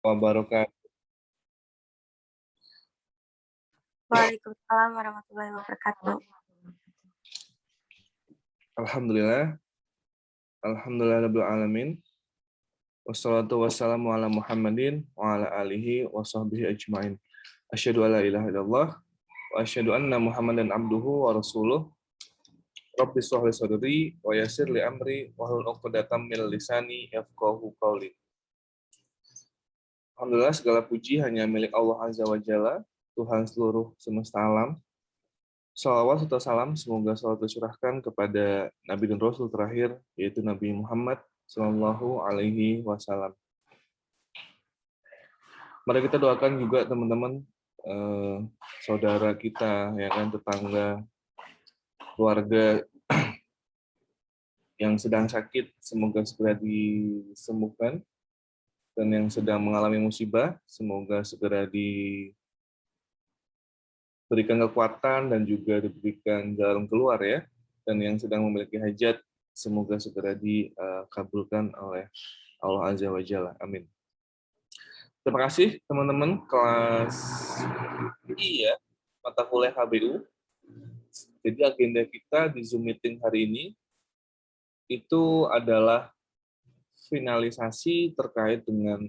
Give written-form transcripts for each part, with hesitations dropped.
wabarakatuh. Waalaikumsalam warahmatullahi wabarakatuh. Alhamdulillah. Alhamdulillahirabbil alamin. Wassalatu wassalamu ala Muhammadin wa ala alihi wa sahbihi ajmain. Asyhadu alla ilaha illallah wa asyhadu anna Muhammadan abduhu wa rasuluh. Rabbi shrah li sadri wa yassir li amri wahlul 'uqdatam min lisani yafqahu qawli. Alhamdulillah, segala puji hanya milik Allah Azza wa Jalla, Tuhan seluruh semesta alam. Salawat serta salam semoga selalu tercurahkan kepada Nabi dan Rasul terakhir, yaitu Nabi Muhammad Sallallahu Alaihi Wasallam. Mari kita doakan juga teman-teman, saudara kita, ya kan, tetangga, keluarga yang sedang sakit, semoga segera disembuhkan, dan yang sedang mengalami musibah, semoga segera diberikan kekuatan dan juga diberikan jalan keluar ya. Dan yang sedang memiliki hajat, semoga segera dikabulkan oleh Allah Azza wa Jalla. Amin. Terima kasih teman-teman kelas I ya, mata kuliah HBU. Jadi agenda kita di Zoom meeting hari ini itu adalah finalisasi terkait dengan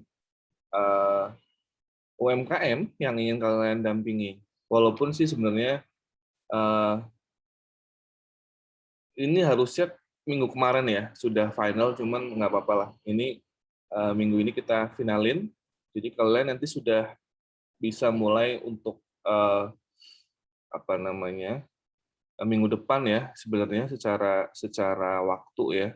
UMKM yang ingin kalian dampingi. Walaupun sih sebenarnya ini harusnya minggu kemarin ya sudah final, cuman nggak apa-apa lah. Ini minggu ini kita finalin. Jadi kalian nanti sudah bisa mulai untuk minggu depan ya sebenarnya secara waktu ya.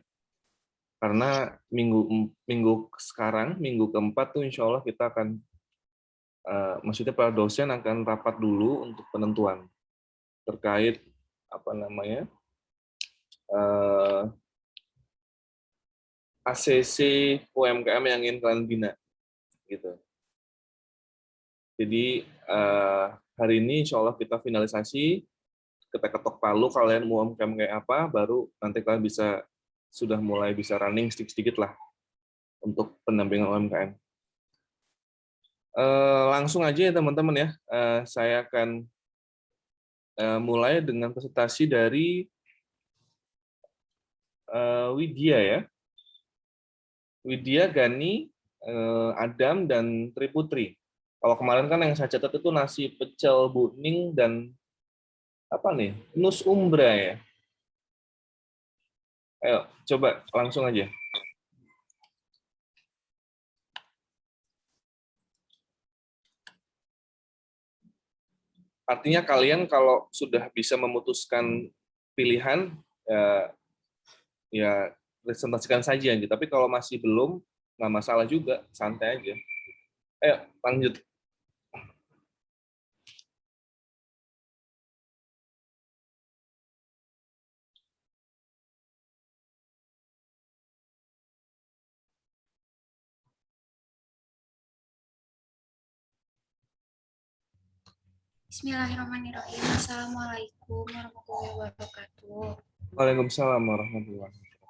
Karena minggu sekarang, minggu keempat tuh insya Allah kita akan maksudnya para dosen akan rapat dulu untuk penentuan terkait ACC UMKM yang ingin kalian bina gitu. Jadi hari ini insya Allah kita finalisasi, kita ketok palu kalian mau UMKM kayak apa, baru nanti kalian sudah mulai bisa running sedikit-sedikit lah untuk pendampingan UMKM. Langsung aja ya teman-teman ya, saya akan mulai dengan presentasi dari Widya ya. Widya, Gani, Adam, dan Triputri. Kalau kemarin kan yang saya catat itu nasi pecel buning dan nus umbra ya. Ayo, coba langsung aja. Artinya kalian kalau sudah bisa memutuskan pilihan, ya presentasikan saja. Tapi kalau masih belum, nggak masalah juga, santai aja. Ayo, lanjut. Bismillahirrahmanirrahim. Assalamualaikum warahmatullahi wabarakatuh. Waalaikumsalam warahmatullahi wabarakatuh.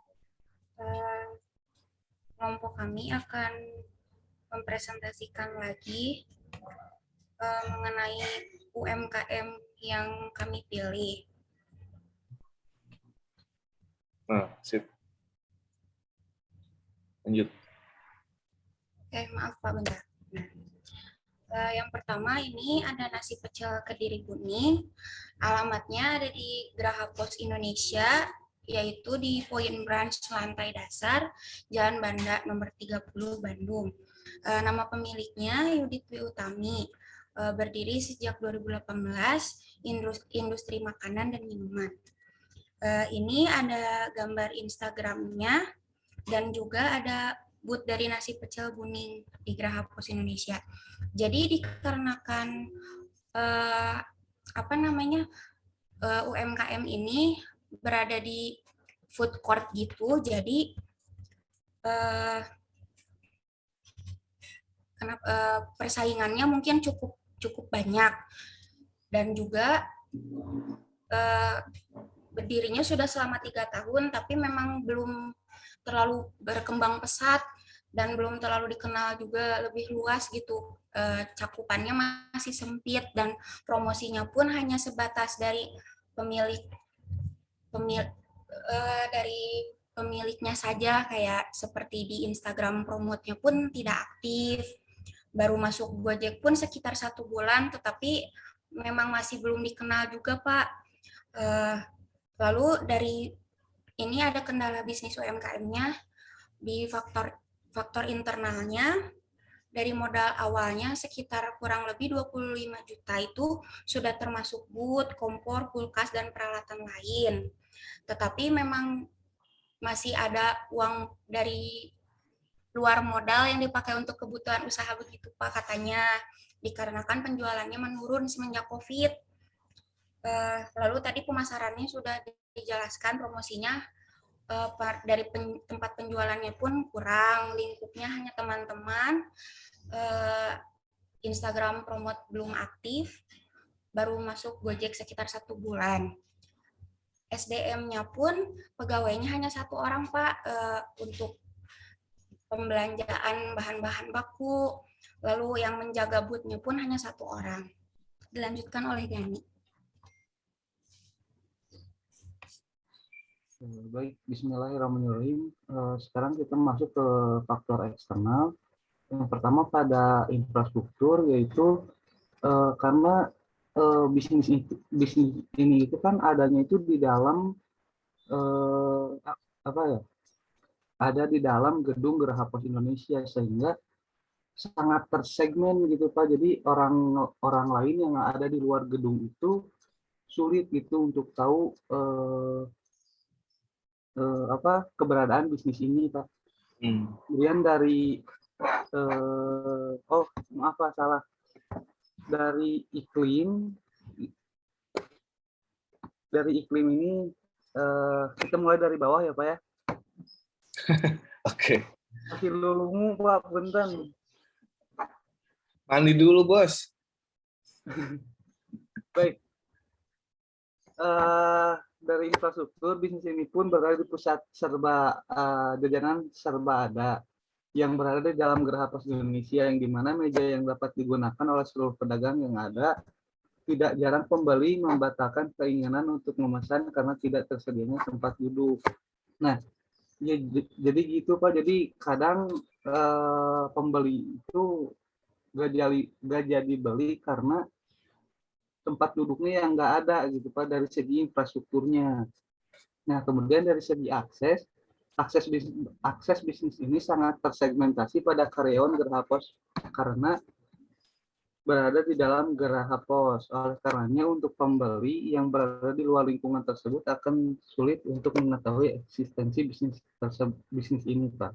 Kelompok kami akan mempresentasikan lagi mengenai UMKM yang kami pilih. Nah, sip. Lanjut. Oke, maaf Pak, bentar. Yang pertama ini ada nasi pecel Kediri Kuning. Alamatnya ada di Geraha Pos Indonesia, yaitu di Poin Branch lantai dasar, Jalan Banda nomor 30 Bandung. Nama pemiliknya Yudit Dwi Utami, berdiri sejak 2018, industri makanan dan minuman. Ini ada gambar Instagramnya dan juga ada booth dari nasi pecel buning di Geraha Pos Indonesia. Jadi dikarenakan UMKM ini berada di food court gitu, jadi persaingannya mungkin cukup banyak, dan juga berdirinya sudah selama 3 tahun, tapi memang belum terlalu berkembang pesat dan belum terlalu dikenal juga lebih luas gitu. Cakupannya masih sempit dan promosinya pun hanya sebatas dari pemilik dari pemiliknya saja, kayak seperti di Instagram promotnya pun tidak aktif. Baru masuk Gojek pun sekitar 1 bulan, tetapi memang masih belum dikenal juga, Pak. Lalu dari ini ada kendala bisnis UMKM-nya di faktor internalnya. Dari modal awalnya sekitar kurang lebih 25 juta itu sudah termasuk booth, kompor, kulkas, dan peralatan lain. Tetapi memang masih ada uang dari luar modal yang dipakai untuk kebutuhan usaha begitu, Pak, katanya. Dikarenakan penjualannya menurun semenjak COVID. Lalu tadi pemasarannya sudah dijelaskan, promosinya dari tempat penjualannya pun kurang, lingkupnya hanya teman-teman, Instagram promote belum aktif, baru masuk Gojek sekitar 1 bulan. SDM-nya pun pegawainya hanya 1 orang, Pak, untuk pembelanjaan bahan-bahan baku, lalu yang menjaga booth-nya pun hanya 1 orang. Dilanjutkan oleh Gani. Baik, Bismillahirrahmanirrahim. Sekarang kita masuk ke faktor eksternal. Yang pertama pada infrastruktur, yaitu karena bisnis ini itu kan adanya itu di dalam ada di dalam gedung Geraha Pos Indonesia, sehingga sangat tersegmen gitu, Pak. Jadi orang lain yang ada di luar gedung itu sulit gitu untuk tahu keberadaan bisnis ini, Pak. Kemudian dari dari iklim ini kita mulai dari bawah ya, Pak ya. Oke. Masih lulungu, Pak, bentar. Mandi dulu, Bos. Baik. Dari infrastruktur, bisnis ini pun berada di pusat jajanan serba ada yang berada di dalam Geraha Pos Indonesia, yang dimana meja yang dapat digunakan oleh seluruh pedagang yang ada. Tidak jarang pembeli membatalkan keinginan untuk memesan karena tidak tersedianya tempat duduk. Nah, ya, jadi gitu, Pak. Jadi kadang pembeli itu gak jadi beli karena tempat duduknya yang nggak ada gitu, Pak, dari segi infrastrukturnya. Nah, kemudian dari segi akses bisnis ini sangat tersegmentasi pada karyawan Geraha Pos karena berada di dalam Geraha Pos. Oleh karenanya untuk pembeli yang berada di luar lingkungan tersebut akan sulit untuk mengetahui eksistensi bisnis ini, Pak.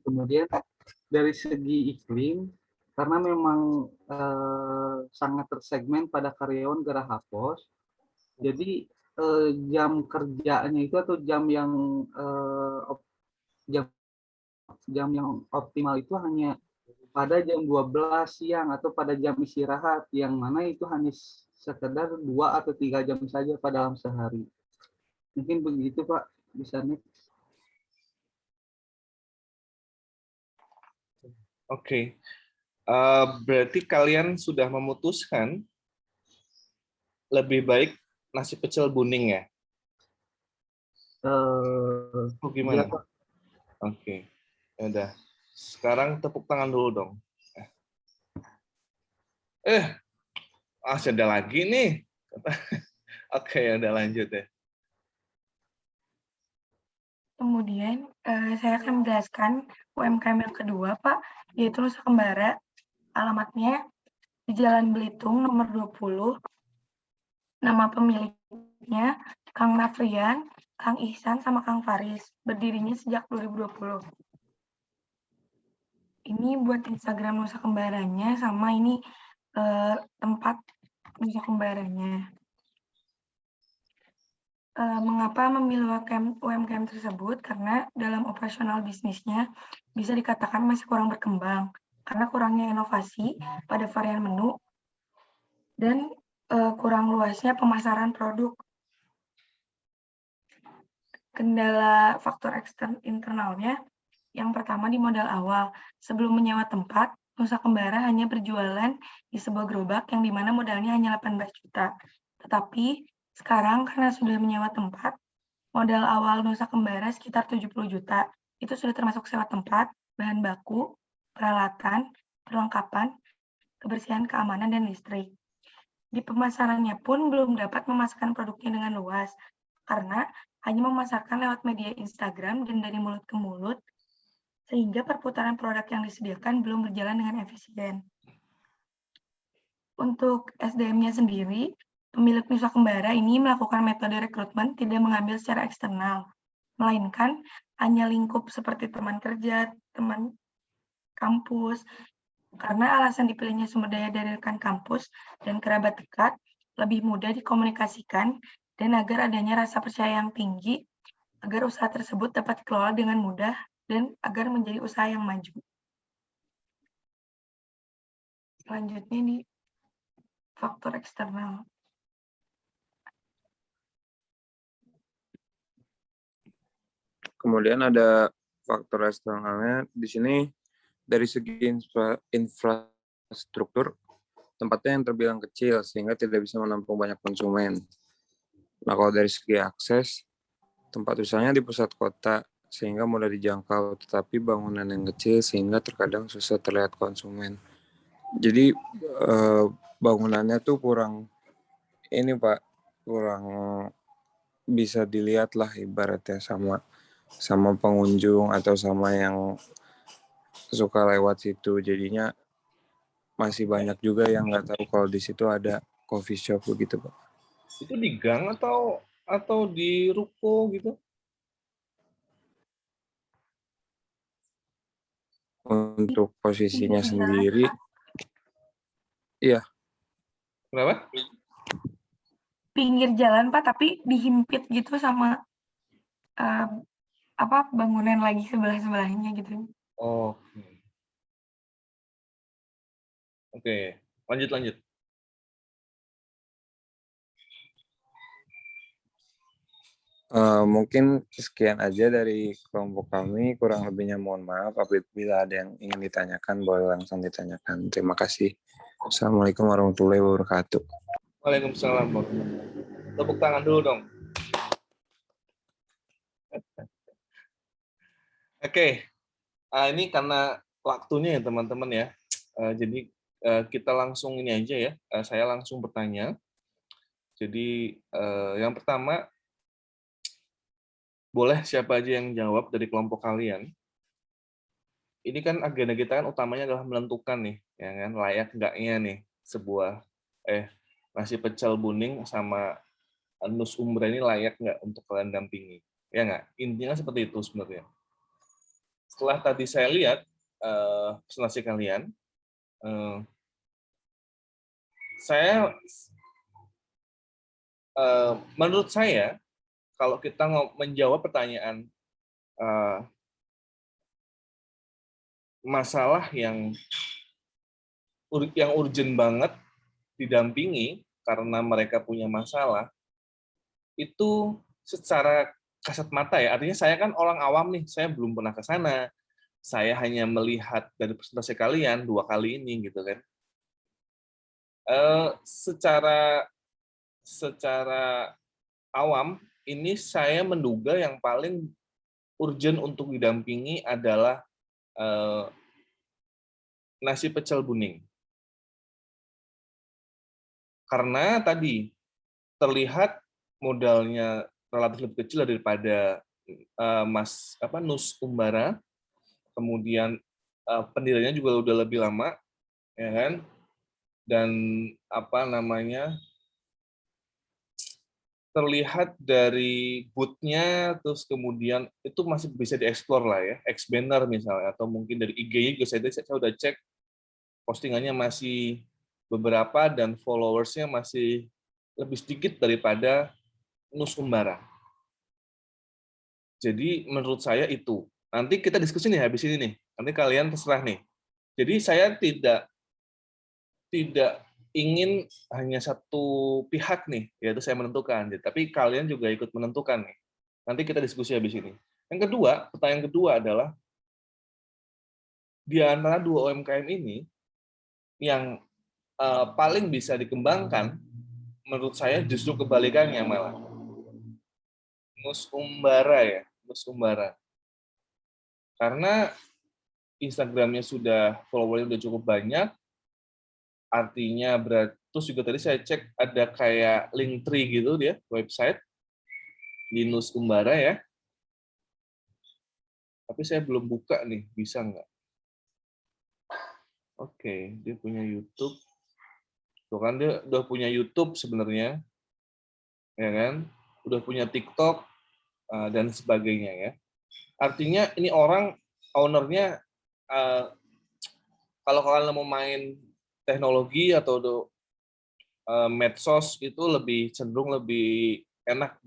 Kemudian dari segi iklim, karena memang sangat tersegmen pada karyawan Geraha Pos, jadi jam kerjanya itu atau jam yang optimal itu hanya pada jam 12 siang atau pada jam istirahat, yang mana itu hanya sekedar 2 atau 3 jam saja pada dalam sehari. Mungkin begitu, Pak, bisa nih. Oke. Berarti kalian sudah memutuskan lebih baik nasi pecel buning ya? Gimana? Ya, Oke. Ya udah. Sekarang tepuk tangan dulu dong. Ada lagi nih. Oke, ya udah lanjut ya. Kemudian saya akan menjelaskan UMKM yang kedua, Pak, yaitu Nusa Kembara. Alamatnya di Jalan Belitung nomor 20. Nama pemiliknya Kang Nafrian, Kang Ihsan, sama Kang Faris. Berdirinya sejak 2020. Ini buat Instagram Nusa Kembaranya, sama ini tempat Nusa Kembaranya. Mengapa memilih UMKM tersebut? Karena dalam operasional bisnisnya bisa dikatakan masih kurang berkembang, karena kurangnya inovasi pada varian menu dan kurang luasnya pemasaran produk. Kendala faktor internalnya Yang pertama di modal awal. Sebelum menyewa tempat, Nusa Kembara hanya berjualan di sebuah gerobak yang dimana modalnya hanya 18 juta. Tetapi sekarang karena sudah menyewa tempat, modal awal Nusa Kembara sekitar 70 juta. Itu sudah termasuk sewa tempat, bahan baku, peralatan, perlengkapan, kebersihan, keamanan, dan listrik. Di pemasarannya pun belum dapat memasarkan produknya dengan luas, karena hanya memasarkan lewat media Instagram dan dari mulut ke mulut, sehingga perputaran produk yang disediakan belum berjalan dengan efisien. Untuk SDM-nya sendiri, pemilik Nusa Kembara ini melakukan metode rekrutmen tidak mengambil secara eksternal, melainkan hanya lingkup seperti teman kerja, teman kampus, karena alasan dipilihnya sumber daya dari rekan kampus dan kerabat dekat lebih mudah dikomunikasikan dan agar adanya rasa percaya yang tinggi agar usaha tersebut dapat dikelola dengan mudah dan agar menjadi usaha yang maju. Selanjutnya ini faktor eksternal. Kemudian ada faktor eksternalnya di sini dari segi infrastruktur, tempatnya yang terbilang kecil sehingga tidak bisa menampung banyak konsumen. Nah, kalau dari segi akses, tempat usahanya di pusat kota sehingga mudah dijangkau, tetapi bangunan yang kecil sehingga terkadang susah terlihat konsumen. Jadi bangunannya tuh kurang ini Pak, kurang bisa dilihat lah ibaratnya sama pengunjung atau sama yang suka lewat situ. Jadinya masih banyak juga yang nggak tahu kalau di situ ada coffee shop begitu Pak. Itu di gang atau di ruko gitu? Untuk posisinya sendiri, iya. Kenapa? Pinggir jalan Pak, tapi dihimpit gitu sama bangunan lagi sebelah-sebelahnya gitu. Oke. Lanjut. Mungkin sekian aja dari kelompok kami. Kurang lebihnya mohon maaf. Apabila ada yang ingin ditanyakan, boleh langsung ditanyakan. Terima kasih. Assalamualaikum warahmatullahi wabarakatuh. Waalaikumsalam. Tepuk tangan dulu dong. Oke. Ini karena waktunya ya teman-teman ya. Jadi kita langsung ini aja ya. Saya langsung bertanya. Jadi yang pertama, boleh siapa aja yang jawab dari kelompok kalian. Ini kan agenda kita kan utamanya adalah menentukan nih, ya kan, layak enggaknya nih sebuah nasi pecel Buning sama Nus Umbra ini layak nggak untuk kalian dampingi, ya nggak? Intinya seperti itu sebenarnya. Setelah tadi saya lihat presentasi kalian, menurut saya kalau kita menjawab pertanyaan masalah yang urgent banget didampingi karena mereka punya masalah, itu secara kasat mata ya, artinya saya kan orang awam nih, saya belum pernah ke sana, saya hanya melihat dari presentasi kalian 2 kali ini gitu kan. Secara awam, ini saya menduga yang paling urgent untuk didampingi adalah nasi pecel Buning. Karena tadi terlihat modalnya relatif lebih kecil daripada Nus Umbara, kemudian pendiriannya juga udah lebih lama, ya kan? Dan terlihat dari booth-nya, terus kemudian itu masih bisa dieksplor lah ya, ex-banner misalnya, atau mungkin dari IG-nya juga saya udah cek, postingannya masih beberapa dan followers-nya masih lebih sedikit daripada Nus Umbara. Jadi menurut saya itu. Nanti kita diskusi nih habis ini nih. Nanti kalian terserah nih. Jadi saya tidak ingin hanya satu pihak nih, yaitu saya menentukan. Tapi kalian juga ikut menentukan nih. Nanti kita diskusi habis ini. Yang kedua, pertanyaan kedua adalah di antara dua UMKM ini yang paling bisa dikembangkan, menurut saya justru kebalikannya malah. Nus Umbara ya, Nus Umbara. Karena Instagramnya sudah followernya udah cukup banyak, artinya terus juga tadi saya cek ada kayak link tree gitu dia website di Nus Umbara ya. Tapi saya belum buka nih, bisa nggak? Oke, dia punya YouTube. Tuh kan dia udah punya YouTube sebenarnya, ya kan? Udah punya TikTok dan sebagainya ya. Artinya ini orang ownernya kalau kalian mau main teknologi atau medsos itu lebih cenderung lebih enak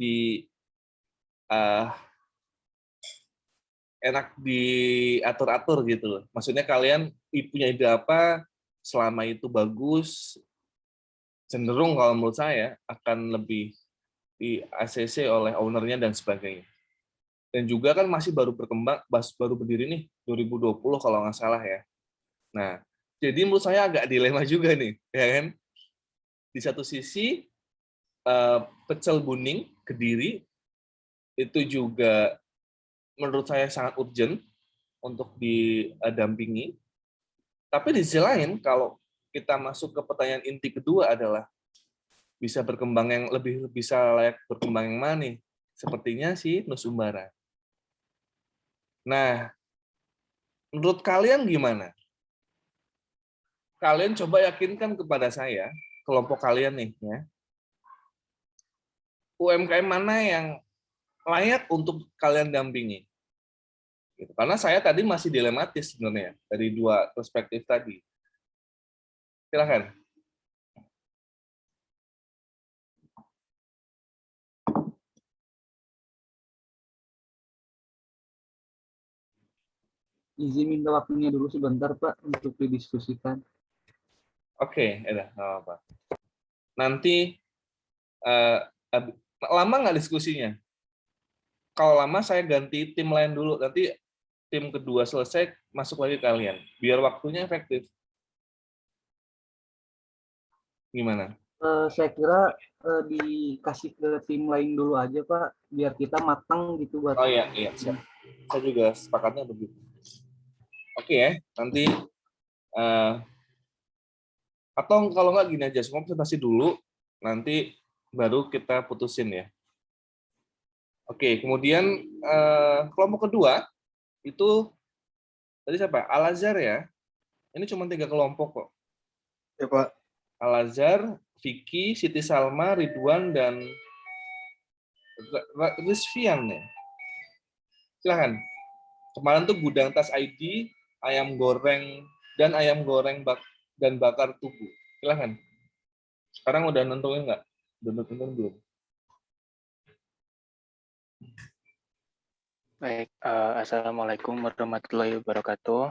diatur-atur gitu loh. Maksudnya kalian punya ide apa, selama itu bagus, cenderung kalau menurut saya akan lebih di ACC oleh ownernya dan sebagainya. Dan juga kan masih baru berkembang, baru berdiri nih 2020 kalau nggak salah ya. Nah, jadi menurut saya agak dilema juga nih, ya kan? Di satu sisi pecel Buning Kediri itu juga menurut saya sangat urgent untuk didampingi. Tapi di sisi lain, kalau kita masuk ke pertanyaan inti kedua adalah bisa berkembang yang lebih bisa layak berkembang yang mana nih? Sepertinya si Nus Umbara. Nah, menurut kalian gimana? Kalian coba yakinkan kepada saya, kelompok kalian nih, ya, UMKM mana yang layak untuk kalian dampingi? Gitu. Karena saya tadi masih dilematis sebenarnya dari dua perspektif tadi. Silakan. Izin minta waktunya dulu sebentar Pak untuk didiskusikan. Oke, ya apa. Nanti lama nggak diskusinya? Kalau lama saya ganti tim lain dulu. Nanti tim kedua selesai, masuk lagi kalian. Biar waktunya efektif. Gimana? Saya kira dikasih ke tim lain dulu aja Pak, biar kita matang gitu buat. Oh iya, siap. Saya juga sepakatnya begitu. Oke ya, nanti atau kalau nggak gini aja, semua presentasi dulu, nanti baru kita putusin ya. Oke, kemudian kelompok kedua itu tadi siapa? Al-Azhar ya. Ini cuma 3 kelompok kok. Ya Pak. Al-Azhar, Vicky, Siti Salma, Ridwan, dan Rizfian ya. Silahkan. Kemarin tuh gudang tas ID, ayam goreng dan ayam goreng dan bakar tugu. Silahkan. Sekarang udah nentuin nggak? Udah nentuin belum? Baik, Assalamualaikum warahmatullahi wabarakatuh.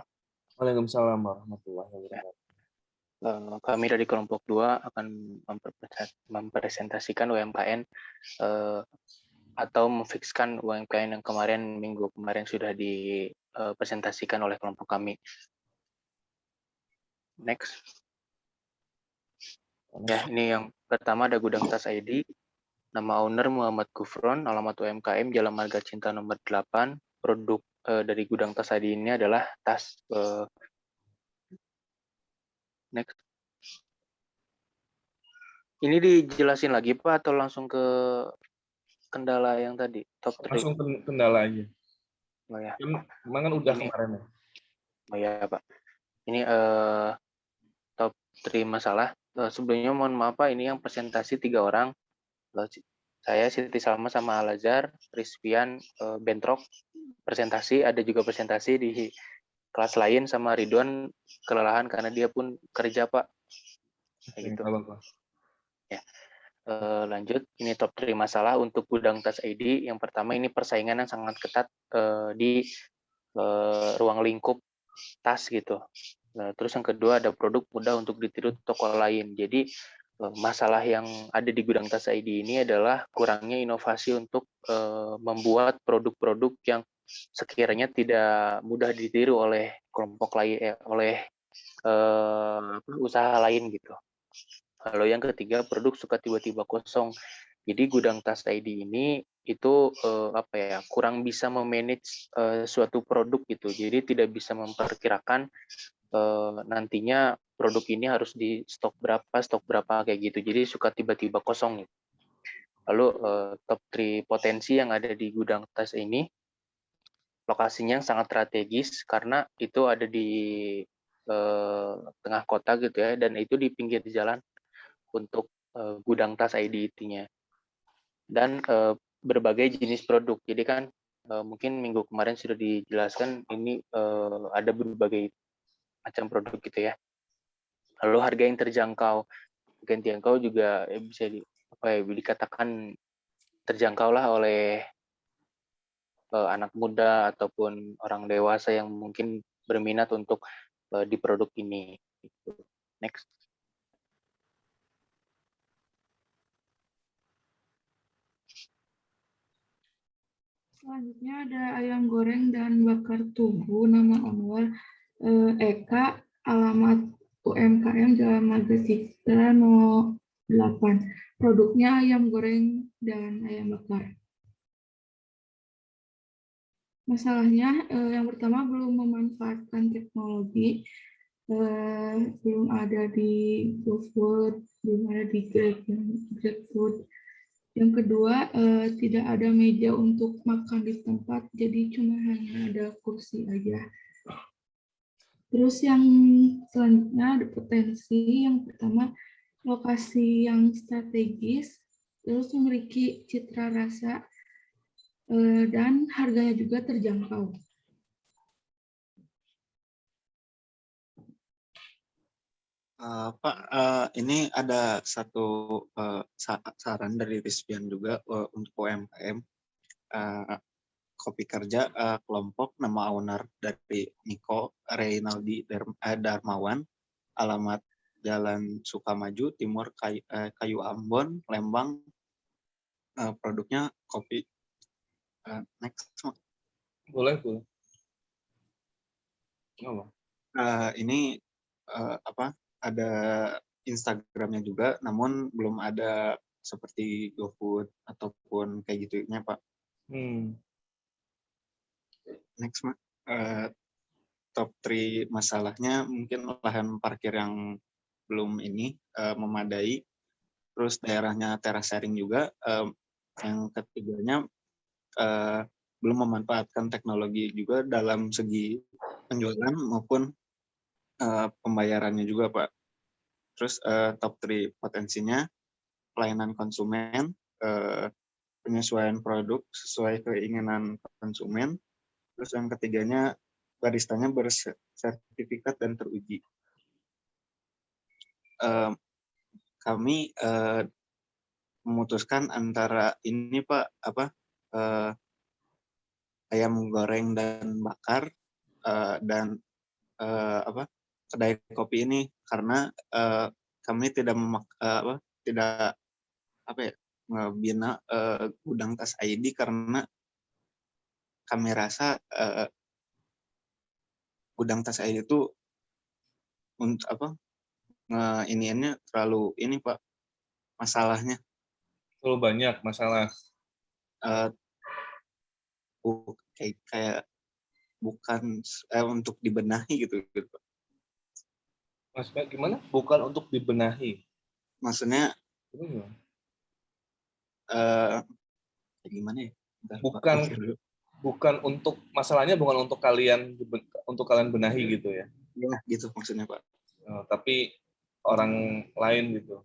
Waalaikumsalam warahmatullahi wabarakatuh. Kami dari kelompok 2 akan mempresentasikan UMKM atau memfikskan UMKM yang minggu kemarin sudah dipresentasikan oleh kelompok kami. Next. Ya, ini yang pertama ada Gudang Tas ID. Nama owner Muhammad Gufron, alamat UMKM Jalan Marga Cinta nomor 8. Produk dari Gudang Tas ID ini adalah tas. Next. Ini dijelasin lagi Pak atau langsung ke kendala yang tadi? Top 3. Langsung kendala aja. Oh ya. Memang kan udah Ini, kemarin ya. Oh ya Pak. Ini top 3 masalah. Sebelumnya mohon maaf Pak, ini yang presentasi 3 orang. Saya Siti Salma sama Al-Azhar, Rizfian, Bentrok presentasi, ada juga presentasi di kelas lain sama Ridwan kelelahan karena dia pun kerja Pak. Kayak gitu. Ya. Lanjut, ini top 3 masalah untuk Gudang Tas ID. Yang pertama ini persaingan yang sangat ketat di ruang lingkup tas gitu. Nah, terus yang kedua ada produk mudah untuk ditiru toko lain. Jadi masalah yang ada di Gudang Tas ID ini adalah kurangnya inovasi untuk membuat produk-produk yang sekiranya tidak mudah ditiru oleh kelompok lain, oleh usaha lain gitu. Lalu yang ketiga, produk suka tiba-tiba kosong. Jadi gudang tas ID ini itu kurang bisa memanage suatu produk gitu. Jadi tidak bisa memperkirakan nantinya produk ini harus di stok berapa kayak gitu. Jadi suka tiba-tiba kosong gitu. Lalu top 3 potensi yang ada di gudang tas ini, lokasinya yang sangat strategis karena itu ada di tengah kota gitu ya, dan itu di pinggir jalan untuk gudang tas ID nya. Dan berbagai jenis produk. Jadi kan mungkin minggu kemarin sudah dijelaskan ini ada berbagai macam produk gitu ya. Lalu harga yang terjangkau. Harga yang terjangkau juga bisa dikatakan terjangkau lah oleh anak muda ataupun orang dewasa yang mungkin berminat untuk di produk ini. Next. Selanjutnya ada ayam goreng dan bakar tugu, nama Anwar, Eka, alamat UMKM Jalan Marga Citra 08. Produknya ayam goreng dan ayam bakar. Masalahnya yang pertama belum memanfaatkan teknologi, belum ada di GoFood, belum ada di GrabFood. Yang kedua, tidak ada meja untuk makan di tempat, jadi cuma hanya ada kursi aja. Terus yang selanjutnya ada potensi, yang pertama lokasi yang strategis, terus memiliki citra rasa, dan harganya juga terjangkau. Pak, ini ada satu saran dari Rizvian juga untuk UMKM. Kopi Kerja kelompok, nama owner dari Niko Reynaldi Darmawan, alamat Jalan Sukamaju, Timur Kayu Ambon, Lembang. Produknya kopi. Next. Boleh. Ini ada Instagramnya juga, namun belum ada seperti GoFood ataupun kayak gitunya, Pak. Next, top 3 masalahnya mungkin lahan parkir yang belum memadai, terus daerahnya terasering juga. Yang ketiganya belum memanfaatkan teknologi juga dalam segi penjualan maupun pembayarannya juga, Pak. Terus top 3 potensinya pelayanan konsumen, penyesuaian produk sesuai keinginan konsumen. Terus yang ketiganya baristanya bersertifikat dan teruji. Kami memutuskan antara ini, Pak, ayam goreng dan bakar dan kedai kopi ini, karena kami tidak membina gudang tas ID karena kami rasa gudang tas ID itu untuk iniannya terlalu Pak, masalahnya. Terlalu banyak masalah. Kayak bukan untuk dibenahi gitu. Maksudnya gimana? Bukan untuk dibenahi. Maksudnya gimana ya? Bukan untuk masalahnya, bukan untuk kalian benahi gitu ya? Ya gitu maksudnya, Pak. Tapi orang lain gitu.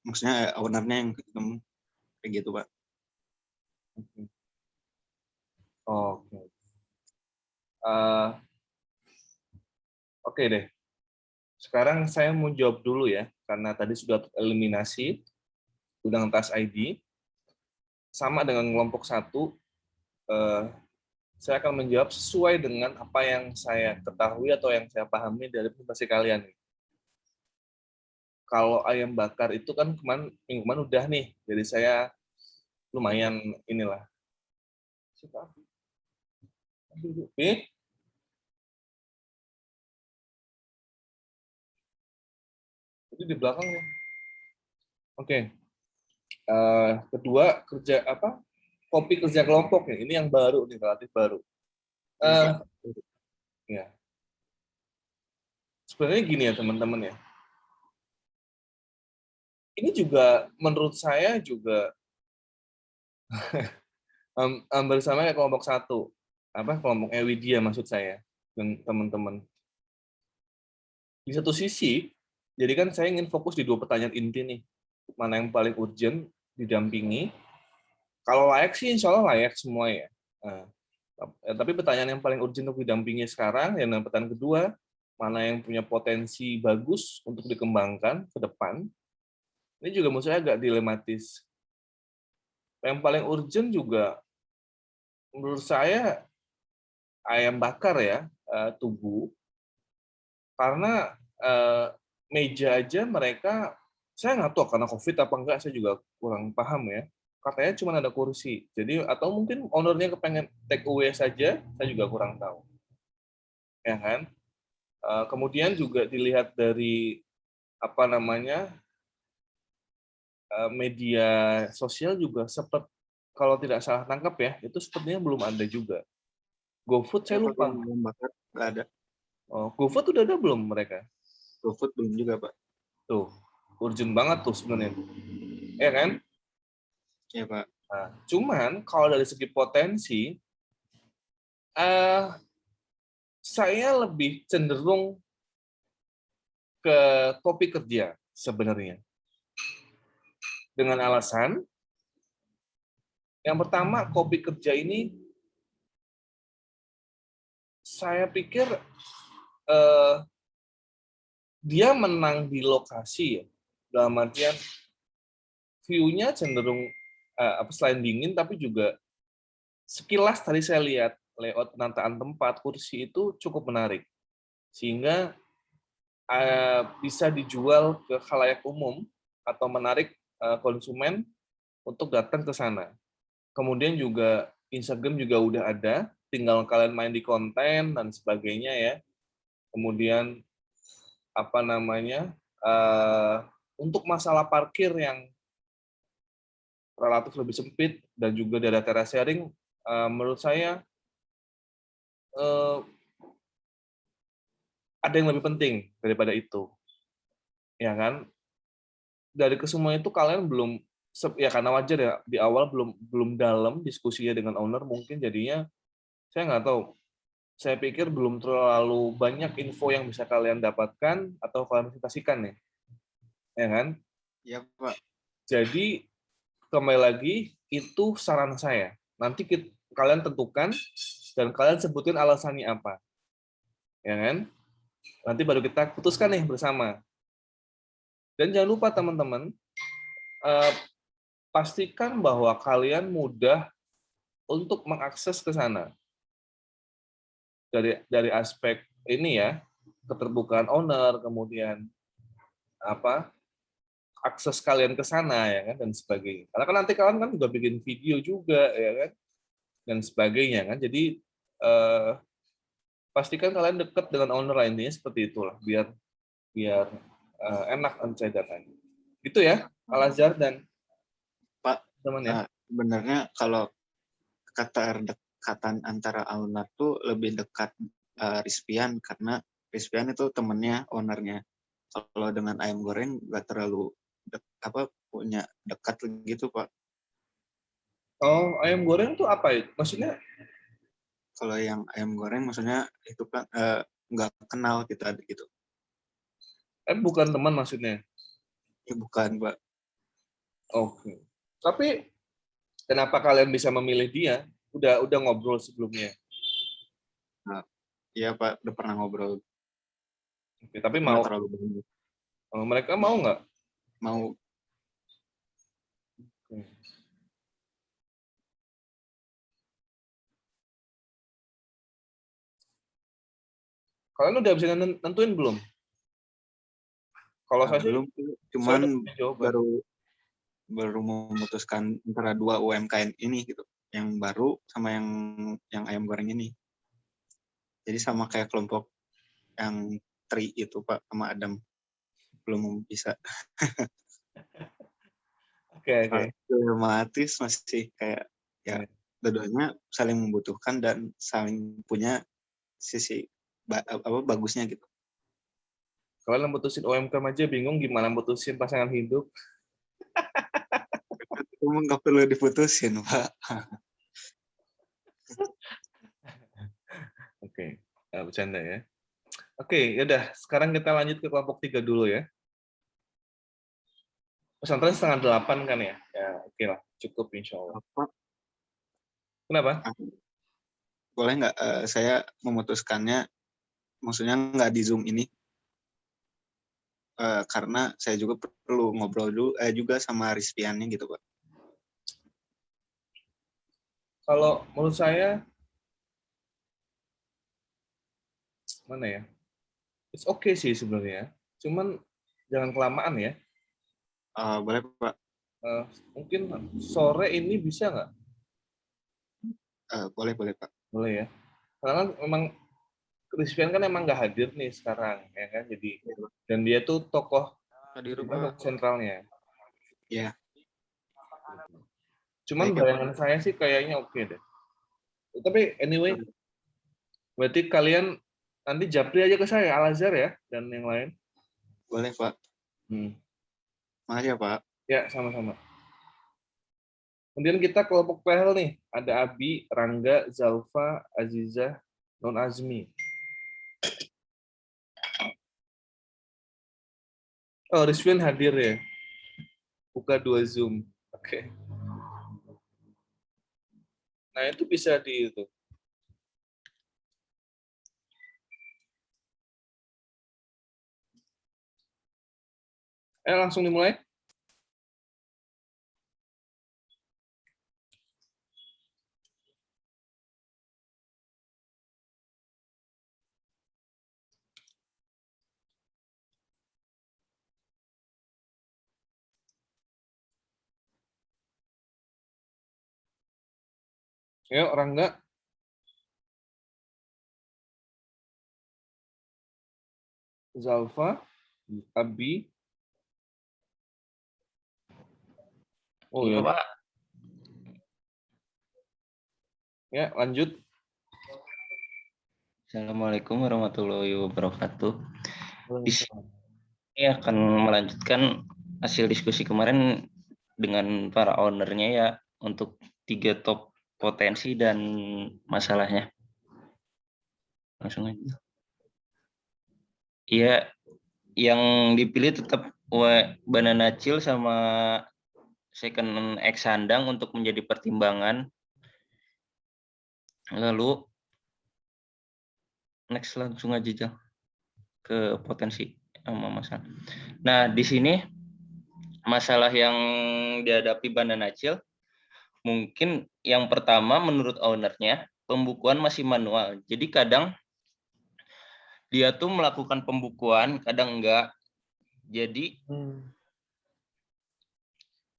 Maksudnya ownernya yang ketemu kayak gitu, Pak. Oke deh. Sekarang saya mau jawab dulu ya, karena tadi sudah eliminasi gudang tas ID. Sama dengan kelompok 1, saya akan menjawab sesuai dengan apa yang saya ketahui atau yang saya pahami dari presentasi kalian. Kalau ayam bakar itu kan minggu kemarin udah nih, jadi saya lumayan inilah. B. Jadi di belakangnya. Oke. Kedua kerja apa? Kopi kerja kelompok nih. Ini yang baru nih, relatif baru. Ya. Sebenarnya gini ya teman-teman ya. Ini juga menurut saya juga hampir sama kayak kelompok 1. Kelompok Widya maksud saya dan teman-teman. Di satu sisi, jadi kan saya ingin fokus di 2 pertanyaan inti nih. Mana yang paling urgent didampingi. Kalau layak sih insya Allah layak semua ya. Tapi pertanyaan yang paling urgent untuk didampingi sekarang, yang pertanyaan kedua, mana yang punya potensi bagus untuk dikembangkan ke depan. Ini juga menurut saya agak dilematis. Yang paling urgent juga menurut saya ayam bakar ya, Tugu. Karena meja aja mereka, saya nggak tahu karena COVID apa enggak, saya juga kurang paham ya. Katanya cuma ada kursi. Jadi atau mungkin ownernya kepengen take away saja, saya juga kurang tahu. Ya kan? Kemudian juga dilihat dari media sosial juga seperti kalau tidak salah tangkap ya, itu sepertinya belum ada juga. GoFood saya lupa. Belum bakar, nggak ada. Oh, GoFood udah ada belum mereka? GoFood belum juga, Pak. Tuh, urgent banget tuh sebenarnya. Ya kan? Iya, Pak. Nah, cuman kalau dari segi potensi, saya lebih cenderung ke kopi kerja sebenarnya. Dengan alasan, yang pertama kopi kerja ini, saya pikir dia menang di lokasi ya. Dalam artian view-nya cenderung selain dingin, tapi juga sekilas tadi saya lihat layout penataan tempat, kursi itu cukup menarik. Sehingga bisa dijual ke khalayak umum atau menarik konsumen untuk datang ke sana. Kemudian juga Instagram juga udah ada, tinggal kalian main di konten dan sebagainya ya. Kemudian untuk masalah parkir yang relatif lebih sempit dan juga data teras sharing, menurut saya ada yang lebih penting daripada itu, ya kan? Dari kesemua itu kalian belum, ya karena wajar ya di awal belum dalam diskusinya dengan owner, mungkin jadinya saya nggak tahu. Saya pikir belum terlalu banyak info yang bisa kalian dapatkan atau klarifikasikan ya kan? Iya, Pak. Jadi kembali lagi itu saran saya. Nanti kalian tentukan dan kalian sebutin alasannya apa, ya kan? Nanti baru kita putuskan nih bersama. Dan jangan lupa teman-teman, pastikan bahwa kalian mudah untuk mengakses ke sana. Dari aspek ini ya, keterbukaan owner, kemudian akses kalian ke sana ya kan, dan sebagainya. Karena kan nanti kalian kan juga bikin video juga ya kan, dan sebagainya kan. Jadi pastikan kalian dekat dengan owner lainnya seperti itulah, biar enak mencari datanya. Gitu ya, Al-Azhar dan Pak, teman ya. Sebenarnya kalau kedekatan antara owner tuh lebih dekat Rizpian, karena Rizpian itu temennya ownernya. Kalau dengan ayam goreng nggak terlalu punya dekat gitu, Pak. Oh, ayam goreng tuh apa itu? Maksudnya? Kalau yang ayam goreng maksudnya itu kan nggak kenal kita gitu. Bukan teman maksudnya? Ya, bukan, Pak. Oke. Tapi kenapa kalian bisa memilih dia? Udah ngobrol sebelumnya? Nah, iya, Pak, udah pernah ngobrol. Oke, tapi mau? Terlalu banyak. Mereka mau nggak? Mau. Kalian udah bisa nentuin belum? Kalau saya belum, cuman baru memutuskan antara 2 UMKM ini gitu, yang baru sama yang ayam goreng ini. Jadi sama kayak kelompok yang Tri itu Pak sama Adam belum bisa. Oke. Otomatis masih kayak ya dua-duanya saling membutuhkan dan saling punya sisi bagusnya gitu. Kalian mutusin UMKM aja bingung gimana mutusin pasangan hidup. Emang nggak perlu diputusin Pak. Oke, bercanda ya. Oke, yaudah. Sekarang kita lanjut ke kelompok 3 dulu ya. Pesantren 7:30 kan ya? Ya, oke lah. Cukup insya Allah. Kenapa? Boleh nggak saya memutuskannya, maksudnya nggak di Zoom ini? Karena saya juga perlu ngobrol dulu juga sama Rizpiannya gitu Pak. Kalau menurut saya, mana ya? It's okay sih sebenarnya. Cuman jangan kelamaan ya. Boleh Pak. Mungkin sore ini bisa nggak? Boleh Pak. Boleh ya. Karena memang Rizpian kan emang nggak hadir nih sekarang, ya kan? Jadi dan dia tuh tokoh sentralnya. Ya. Cuman bayangan saya sih kayaknya oke deh. Tapi anyway, berarti kalian nanti japri aja ke saya, Al-Azhar ya, dan yang lain. Boleh Pak. Makasih ya Pak. Ya, sama-sama. Kemudian kita kelompok PL nih, ada Abi, Rangga, Zalfa, Azizah, Non Azmi. Oh, Rizwan hadir ya. Buka 2 Zoom. Oke. Nah, itu bisa di itu. Langsung dimulai. Yuk, Rangga. Zalfa, Abi. Oh ya. Pak. Ya, lanjut. Assalamualaikum warahmatullahi wabarakatuh. Ini akan melanjutkan hasil diskusi kemarin dengan para ownernya ya untuk 3 top potensi dan masalahnya. Langsung aja. Iya, yang dipilih tetap Banana Chill sama Second X Sandang untuk menjadi pertimbangan. Lalu next langsung aja Jal, ke potensi sama masalah. Nah, di sini masalah yang dihadapi Banana Chill mungkin yang pertama menurut ownernya pembukuan masih manual. Jadi kadang dia tuh melakukan pembukuan, kadang enggak. Jadi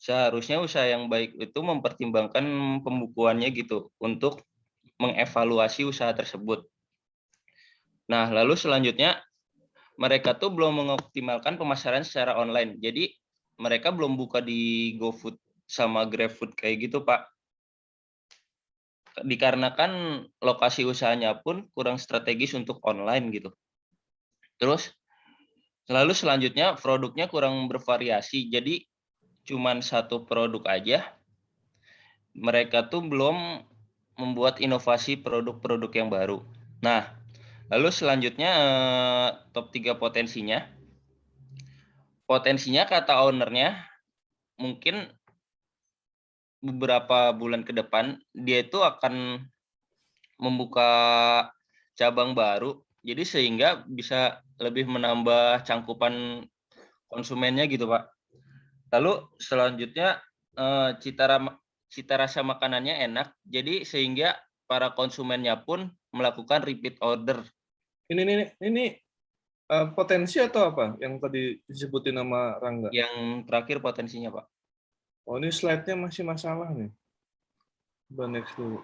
seharusnya usaha yang baik itu mempertimbangkan pembukuannya gitu untuk mengevaluasi usaha tersebut. Nah, lalu selanjutnya mereka tuh belum mengoptimalkan pemasaran secara online. Jadi mereka belum buka di GoFood sama GrabFood kayak gitu, Pak. Dikarenakan lokasi usahanya pun kurang strategis untuk online gitu. Terus lalu selanjutnya produknya kurang bervariasi. Jadi cuman satu produk aja. Mereka tuh belum membuat inovasi produk-produk yang baru. Nah, lalu selanjutnya top 3 potensinya. Potensinya kata ownernya mungkin beberapa bulan ke depan dia itu akan membuka cabang baru. Jadi sehingga bisa lebih menambah cangkupan konsumennya gitu, Pak. Lalu selanjutnya cita rasa makanannya enak, jadi sehingga para konsumennya pun melakukan repeat order. Ini potensi atau apa yang tadi disebutin nama Rangga? Yang terakhir potensinya, Pak. Oh, ini slide-nya masih masalah nih. Coba next dulu.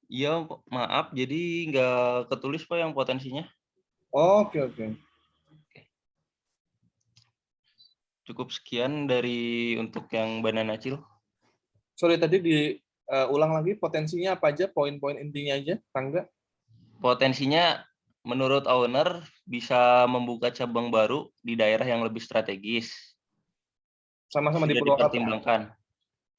Iya, maaf, jadi nggak ketulis Pak yang potensinya. Oke, oke. Cukup sekian dari untuk yang Banana Chill. Sorry, tadi diulang lagi potensinya apa aja, poin-poin intinya aja, Tangga? Potensinya menurut owner bisa membuka cabang baru di daerah yang lebih strategis. Sama-sama di Sudah Purwakarta. dipertimbangkan.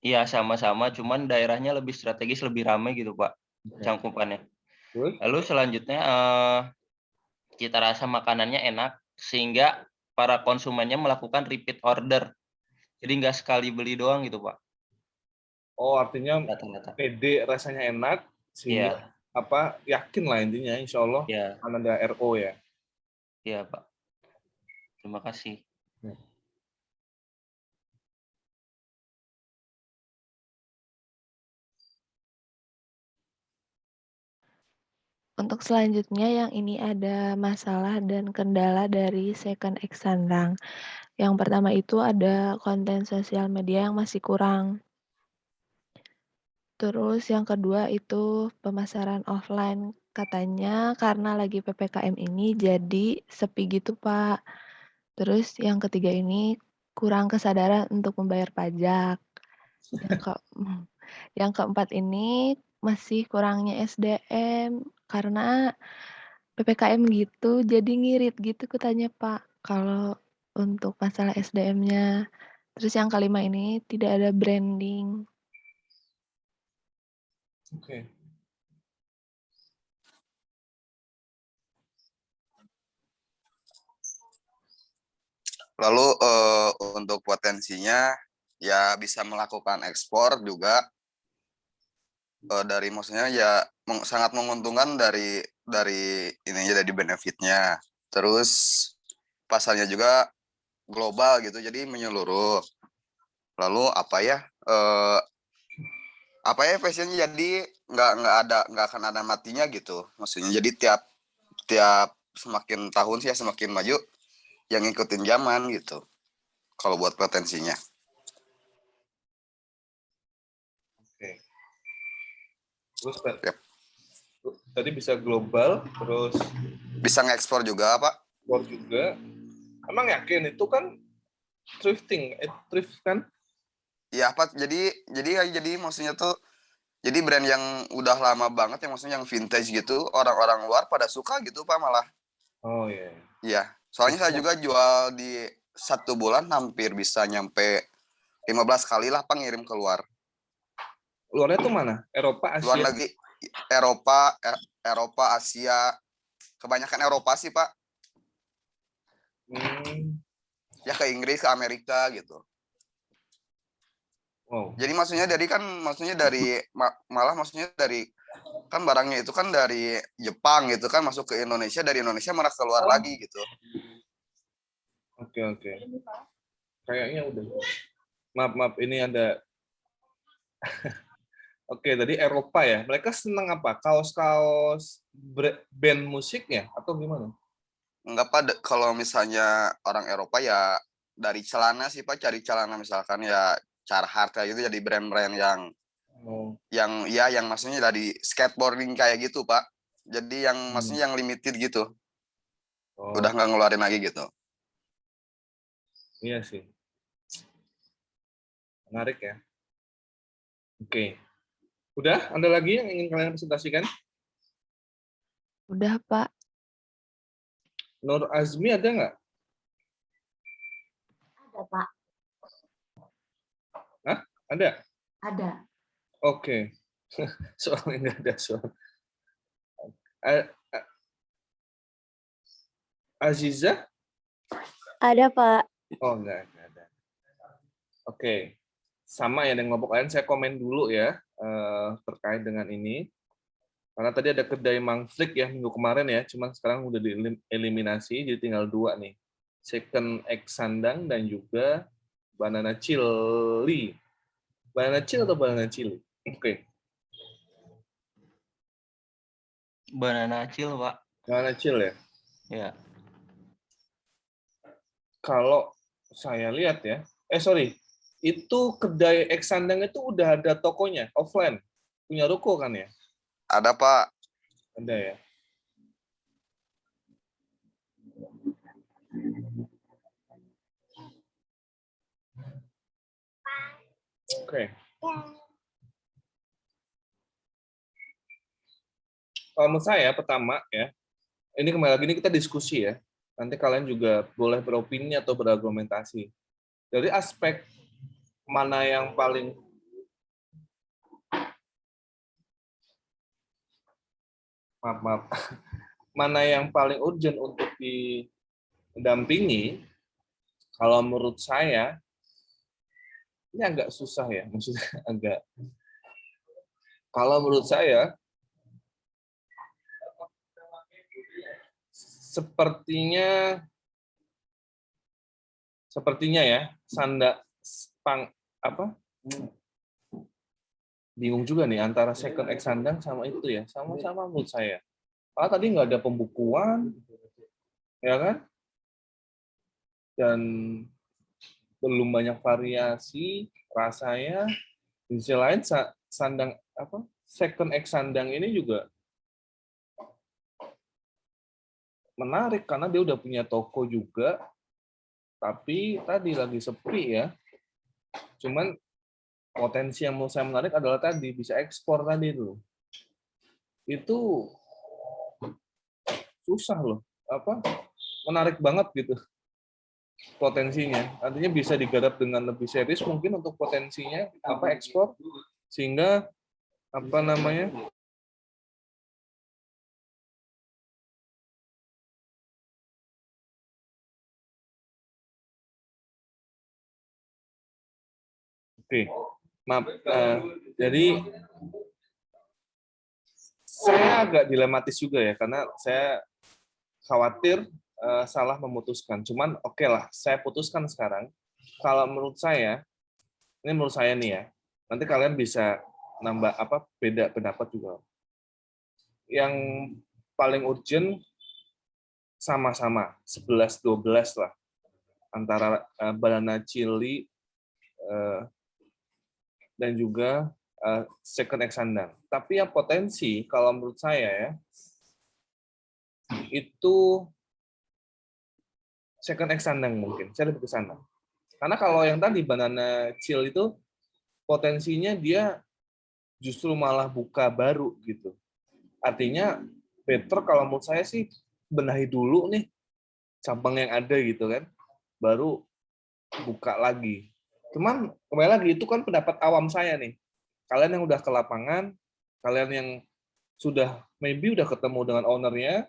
Iya, sama-sama, cuman daerahnya lebih strategis, lebih ramai gitu, Pak, cangkupannya. Lalu selanjutnya cita rasa makanannya enak, sehingga para konsumennya melakukan repeat order. Jadi nggak sekali beli doang gitu, Pak. Oh, artinya Rata-rata. pede, rasanya enak, sehingga Iya. yakin lah intinya, insya Allah Iya. akan ada RO ya. Iya, Pak. Terima kasih. Untuk selanjutnya yang ini ada masalah dan kendala dari second X Sandang. Yang pertama itu ada konten sosial media yang masih kurang. Terus yang kedua itu pemasaran offline. Katanya karena lagi PPKM ini jadi sepi gitu, Pak. Terus yang ketiga ini kurang kesadaran untuk membayar pajak. Yang keempat ini masih kurangnya SDM karena PPKM gitu, jadi ngirit gitu katanya Pak, kalau untuk masalah SDM-nya. Terus yang kelima ini tidak ada branding. Oke. Lalu untuk potensinya ya bisa melakukan ekspor juga dari maksudnya ya sangat menguntungkan dari ininya dari benefitnya. Terus pasarnya juga global gitu, jadi menyeluruh. Lalu apa ya fashionnya, jadi nggak akan ada matinya gitu. Maksudnya jadi tiap semakin tahun sih ya semakin maju yang ngikutin zaman gitu. Kalau buat potensinya. Oke. Terus tadi bisa global, terus bisa ngekspor juga, Pak. Ekspor juga. Emang yakin itu kan thrifting, thrift kan? Iya, Pak. Jadi maksudnya tuh jadi brand yang udah lama banget yang maksudnya yang vintage gitu, orang-orang luar pada suka gitu, Pak, malah. Oh iya. Iya. Soalnya saya juga jual di 1 bulan hampir bisa nyampe 15 kali lah, Pak, ngirim keluar. Luarnya tuh mana? Eropa, Asia? Luar negeri, Eropa, Asia. Kebanyakan Eropa sih, Pak. Ya ke Inggris, ke Amerika gitu. Wow. Jadi maksudnya dari kan barangnya itu kan dari Jepang gitu kan masuk ke Indonesia, dari Indonesia malah keluar lagi gitu. Oke. Kayaknya udah. Maaf ini ada. Oke, tadi Eropa ya. Mereka senang apa? Kaos-kaos band musiknya atau gimana? Enggak, Pak. Kalau misalnya orang Eropa ya dari celana sih, Pak. Cari celana misalkan ya Carhartt kayak gitu, jadi brand-brand yang maksudnya dari skateboarding kayak gitu, Pak. Jadi yang maksudnya yang limited gitu. Udah nggak ngeluarin lagi gitu. Iya sih. Menarik ya. Oke. Udah? Ada lagi yang ingin kalian presentasikan? Udah, Pak. Nur Azmi ada nggak? Ada, Pak. Hah? Ada? Ada. Oke. Soalnya nggak ada soal. Aziza? Ada, Pak. Oh, nggak ada. Oke. Sama ya dengan kelompok lain, saya komen dulu ya terkait dengan ini. Karena tadi ada kedai Mangflik ya minggu kemarin ya, cuma sekarang udah dieliminasi, jadi tinggal 2 nih. Second X Sandang dan juga Banana Chili. Banana Chili atau Banana Chili? Oke. Banana Chill, Pak. Banana Chill ya? Ya. Kalau saya lihat ya, itu kedai X Sandang itu udah ada tokonya, offline. Punya ruko kan ya? Ada, Pak. Ada ya. Oke. Kalau menurut saya pertama ya, ini kembali lagi ini kita diskusi ya. Nanti kalian juga boleh beropini atau berargumentasi. Dari aspek mana yang paling maaf, mana yang paling urgent untuk didampingi, kalau menurut saya ini agak susah ya, maksudnya agak. Kalau menurut saya sepertinya ya bingung juga nih antara second X sandang sama itu ya, sama-sama menurut saya. Karena tadi nggak ada pembukuan, ya kan? Dan belum banyak variasi rasanya. Di sisi lain second X sandang ini juga menarik karena dia udah punya toko juga, tapi tadi lagi sepi ya. Cuman potensi yang menurut saya menarik adalah tadi bisa ekspor tadi tuh. Itu susah loh, menarik banget gitu potensinya. Artinya bisa digarap dengan lebih serius mungkin untuk potensinya ekspor, sehingga Oke, maaf. Jadi saya agak dilematis juga ya, karena saya khawatir salah memutuskan. Cuman oke lah, saya putuskan sekarang. Kalau menurut saya, ini menurut saya nih ya, nanti kalian bisa nambah beda pendapat juga. Yang paling urgent sama-sama 11-12 lah antara Banana Chili dan juga second X sandang. Tapi yang potensi kalau menurut saya ya itu second X sandang mungkin. Saya lebih ke sana. Karena kalau yang tadi Banana Chill itu potensinya dia justru malah buka baru gitu. Artinya better kalau menurut saya sih benahi dulu nih cabang yang ada gitu kan. Baru buka lagi. Cuman kembali lagi itu kan pendapat awam saya nih. Kalian yang udah ke lapangan, kalian yang sudah maybe udah ketemu dengan ownernya,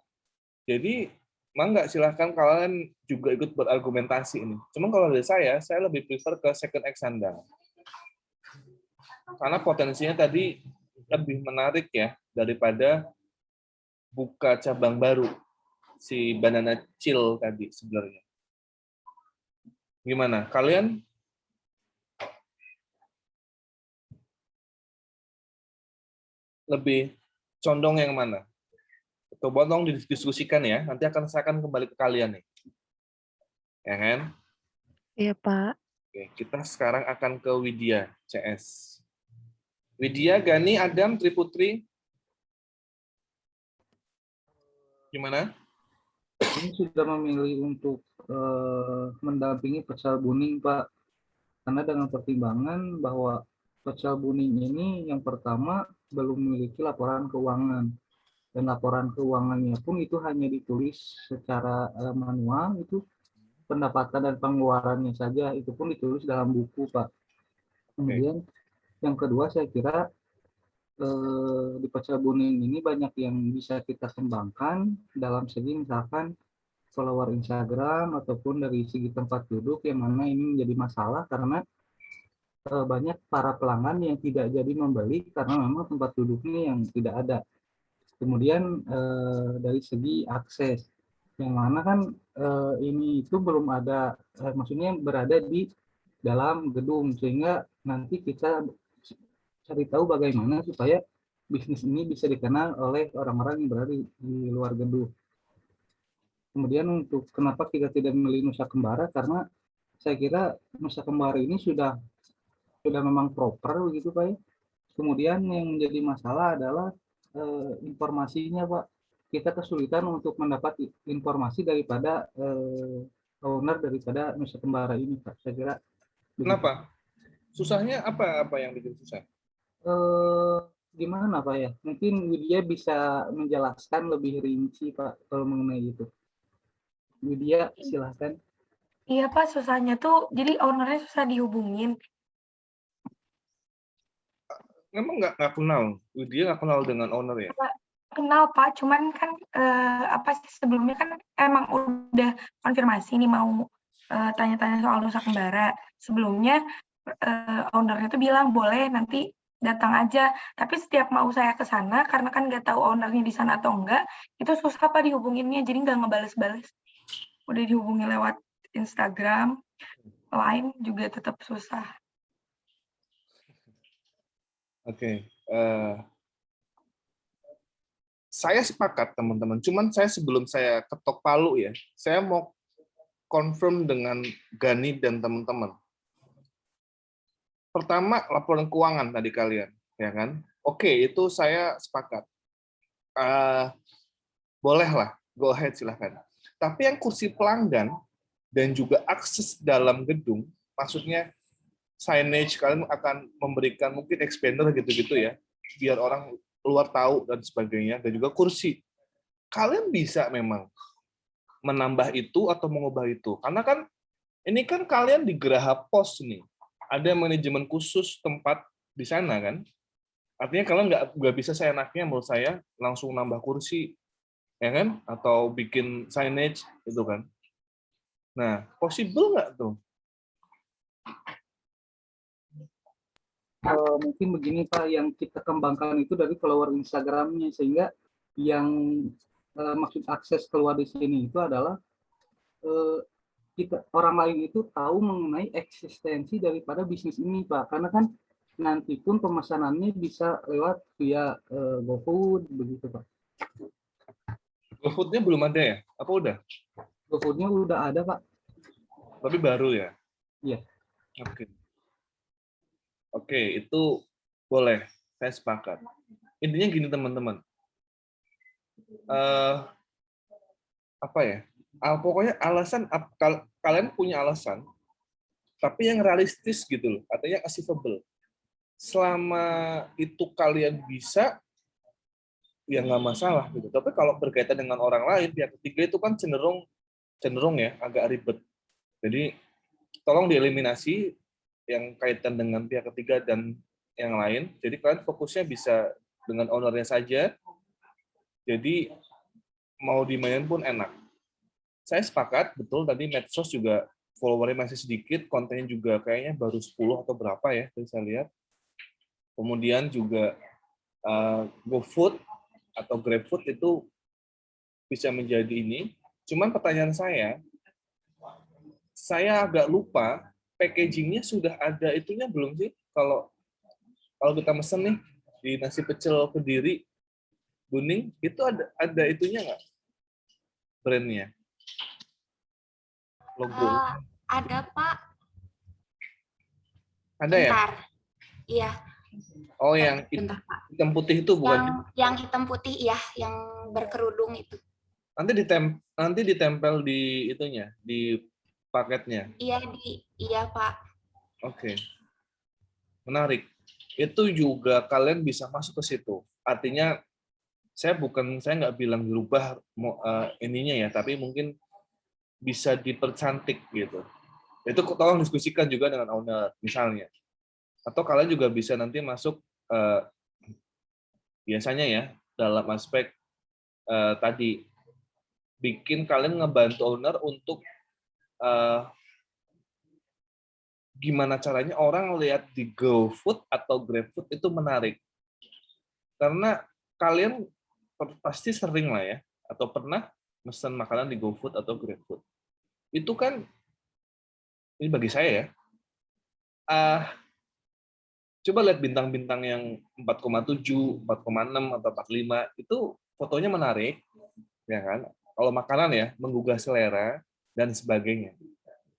jadi mangga silahkan kalian juga ikut berargumentasi ini. Cuman kalau dari saya lebih prefer ke second X sandang. Karena potensinya tadi lebih menarik ya daripada buka cabang baru si Banana Chill tadi sebenarnya. Gimana? Kalian lebih condong yang mana? Coba dong didiskusikan ya. Nanti saya akan kembali ke kalian nih. Ya kan? Iya, Pak. Oke, kita sekarang akan ke Widya, CS. Widya, Gani, Adam, Triputri. Gimana? Ini sudah memilih untuk mendampingi Pecel Buning, Pak. Karena dengan pertimbangan bahwa Pecel Buning ini yang pertama belum memiliki laporan keuangan. Dan laporan keuangannya pun itu hanya ditulis secara manual, itu pendapatan dan pengeluarannya saja, itu pun ditulis dalam buku, Pak. Kemudian yang kedua saya kira di Pecel Buning ini banyak yang bisa kita kembangkan dalam segi misalkan follower Instagram ataupun dari segi tempat duduk, yang mana ini menjadi masalah karena banyak para pelanggan yang tidak jadi membeli karena memang tempat duduknya yang tidak ada. Kemudian dari segi akses, yang mana kan ini itu belum ada, maksudnya berada di dalam gedung, sehingga nanti kita cari tahu bagaimana supaya bisnis ini bisa dikenal oleh orang-orang yang berada di luar gedung. Kemudian untuk kenapa kita tidak memilih Nusa Kembara, karena saya kira Nusa Kembara ini sudah memang proper begitu, Pak. Kemudian yang menjadi masalah adalah informasinya, Pak. Kita kesulitan untuk mendapat informasi daripada owner daripada Nusa Tenggara ini, Pak. Saya kira. Kenapa? Susahnya apa yang bikin susah? Gimana, Pak ya? Mungkin Widya bisa menjelaskan lebih rinci, Pak, kalau mengenai itu. Widya, silahkan. Iya Pak, susahnya tuh jadi ownernya susah dihubungin. Memang nggak kenal, dia nggak kenal dengan owner ya? Kenal Pak, cuman kan apa sih sebelumnya kan emang udah konfirmasi nih mau tanya-tanya soal Nusa Kembara. Sebelumnya ownernya tuh bilang boleh nanti datang aja. Tapi setiap mau saya ke sana karena kan nggak tahu ownernya di sana atau enggak, itu susah Pak dihubunginnya, jadi nggak ngebales-bales. Udah dihubungi lewat Instagram, Line juga tetap susah. Oke. Saya sepakat teman-teman. Cuman saya sebelum saya ketok palu ya, saya mau confirm dengan Gani dan teman-teman. Pertama, laporan keuangan tadi kalian, ya kan? Oke, itu saya sepakat. Bolehlah, go ahead silahkan. Tapi yang kursi pelanggan dan juga akses dalam gedung, maksudnya signage kalian akan memberikan mungkin expander gitu-gitu ya, biar orang luar tahu dan sebagainya, dan juga kursi. Kalian bisa memang menambah itu atau mengubah itu. Karena kan ini kan kalian di Geraha Pos nih. Ada manajemen khusus tempat di sana kan. Artinya kalian nggak bisa seenaknya menurut saya langsung nambah kursi, ya kan? Atau bikin signage gitu kan. Nah, possible nggak tuh? Mungkin begini Pak, yang kita kembangkan itu dari follower Instagramnya, sehingga yang maksud akses keluar di sini itu adalah kita orang lain itu tahu mengenai eksistensi daripada bisnis ini Pak, karena kan nanti pun pemesanannya bisa lewat via GoFood begitu Pak. GoFood-nya belum ada ya? Apa udah? GoFood-nya udah ada Pak. Tapi baru ya? Iya. Oke, itu boleh. Saya sepakat. Intinya gini teman-teman. Apa ya? Pokoknya alasan, kalian punya alasan, tapi yang realistis gitu loh. Artinya achievable. Selama itu kalian bisa, ya nggak masalah gitu. Tapi kalau berkaitan dengan orang lain, pihak ketiga itu kan cenderung ya agak ribet. Jadi tolong dieliminasi yang kaitan dengan pihak ketiga dan yang lain. Jadi kalian fokusnya bisa dengan ownernya saja. Jadi mau dimainin pun enak. Saya sepakat, betul tadi medsos juga followernya masih sedikit, kontennya juga kayaknya baru 10 atau berapa ya, tadi saya lihat. Kemudian juga GoFood atau GrabFood itu bisa menjadi ini. Cuman pertanyaan saya agak lupa, packagingnya sudah ada itunya belum sih? Kalau kita mesen nih di nasi pecel Kediri Kuning, itu ada itunya nggak? Brandnya? Logo? Ada Pak. Ada ya? Bentar. Iya. Oh, yang bentar, Pak. Hitam putih itu bukan? Yang hitam putih ya, yang berkerudung itu. Nanti ditempel di itunya, di paketnya. Iya Pak. Oke. Menarik. Itu juga kalian bisa masuk ke situ. Artinya saya nggak bilang dirubah ininya ya, tapi mungkin bisa dipercantik gitu. Itu tolong diskusikan juga dengan owner misalnya. Atau kalian juga bisa nanti masuk biasanya ya dalam aspek tadi bikin kalian ngebantu owner untuk gimana caranya orang lihat di GoFood atau GrabFood itu menarik. Karena kalian pasti sering lah ya, atau pernah mesen makanan di GoFood atau GrabFood. Itu kan, ini bagi saya ya, coba lihat bintang-bintang yang 4,7, 4,6, atau 45, itu fotonya menarik, ya kan? Kalau makanan ya, menggugah selera, dan sebagainya.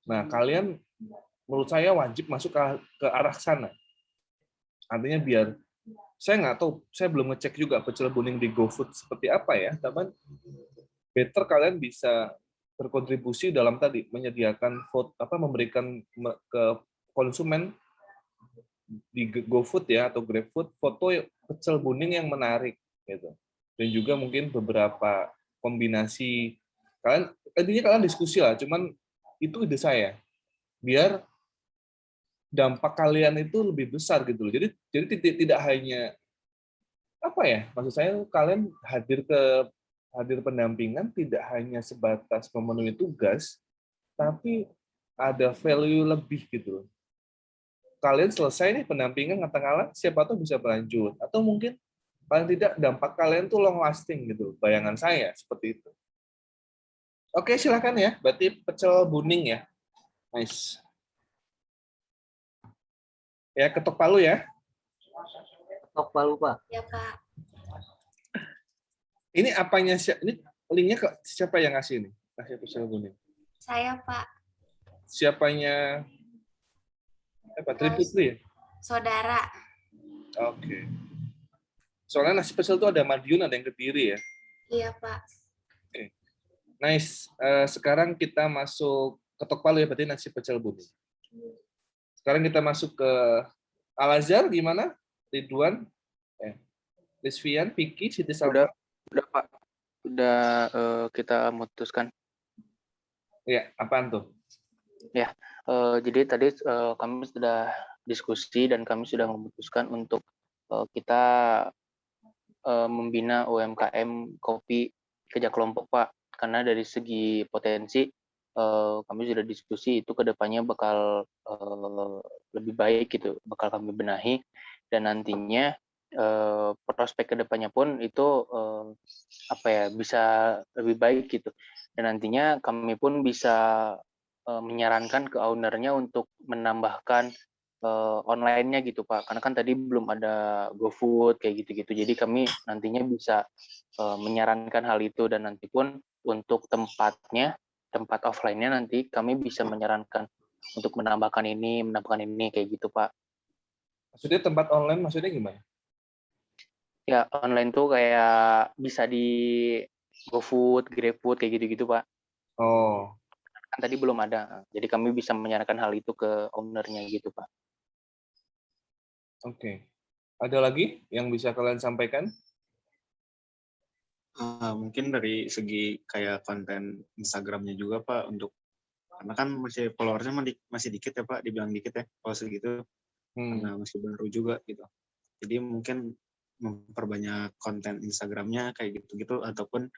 Nah, kalian menurut saya wajib masuk ke arah sana. Artinya biar saya nggak tahu, saya belum ngecek juga pecel buning di GoFood seperti apa ya, tapi better kalian bisa berkontribusi dalam tadi menyediakan foto, memberikan ke konsumen di GoFood ya atau GrabFood foto pecel buning yang menarik gitu. Dan juga mungkin beberapa kombinasi kalian, intinya kalian diskusi lah, cuman itu ide saya. Biar dampak kalian itu lebih besar gitu loh. Jadi tidak hanya apa ya? Maksud saya kalian hadir pendampingan tidak hanya sebatas memenuhi tugas, tapi ada value lebih gitu loh. Kalian selesai nih pendampingan katakanlah, siapa tahu bisa berlanjut atau mungkin paling tidak dampak kalian tuh long lasting gitu. Bayangan saya seperti itu. Oke, silakan ya. Berarti pecel buning ya. Nice. Ya, ketok palu ya. Ketok palu, Pak. Ya, Pak. Ini apanya? Ini linknya ke siapa yang ngasih ini? Kasih pecel buning. Saya, Pak. Siapanya? Apa? Triputri ya? Saudara. Oke. Soalnya nasi pecel itu ada Madiun, ada yang Kediri ya. Iya, Pak. Oke. Nice. Sekarang kita masuk ketok palu ya, berarti nasi pecel buning. Sekarang kita masuk ke Al-Azhar, gimana? Ridwan, Lisvian, Vicky, Siti Salma. Udah Pak. Udah kita memutuskan. Ya, apaan tuh? Ya, jadi tadi kami sudah diskusi dan kami sudah memutuskan untuk kita membina UMKM kopi kerja kelompok, Pak. Karena dari segi potensi kami sudah diskusi itu kedepannya bakal lebih baik gitu, bakal kami benahi dan nantinya prospek kedepannya pun itu bisa lebih baik gitu dan nantinya kami pun bisa menyarankan ke ownernya untuk menambahkan online-nya gitu Pak, karena kan tadi belum ada GoFood kayak gitu-gitu, jadi kami nantinya bisa menyarankan hal itu dan nanti pun untuk tempat offline-nya nanti kami bisa menyarankan untuk menambahkan ini kayak gitu Pak. Maksudnya tempat online maksudnya gimana? Ya online tuh kayak bisa di GoFood, GrabFood kayak gitu-gitu Pak. Oh. Kan tadi belum ada, jadi kami bisa menyarankan hal itu ke ownernya gitu Pak. Oke. Ada lagi yang bisa kalian sampaikan? Mungkin dari segi kayak konten Instagramnya juga Pak, untuk karena kan masih followersnya masih dikit ya Pak, dibilang dikit ya kalau segitu, karena masih baru juga gitu. Jadi mungkin memperbanyak konten Instagramnya kayak gitu-gitu, ataupun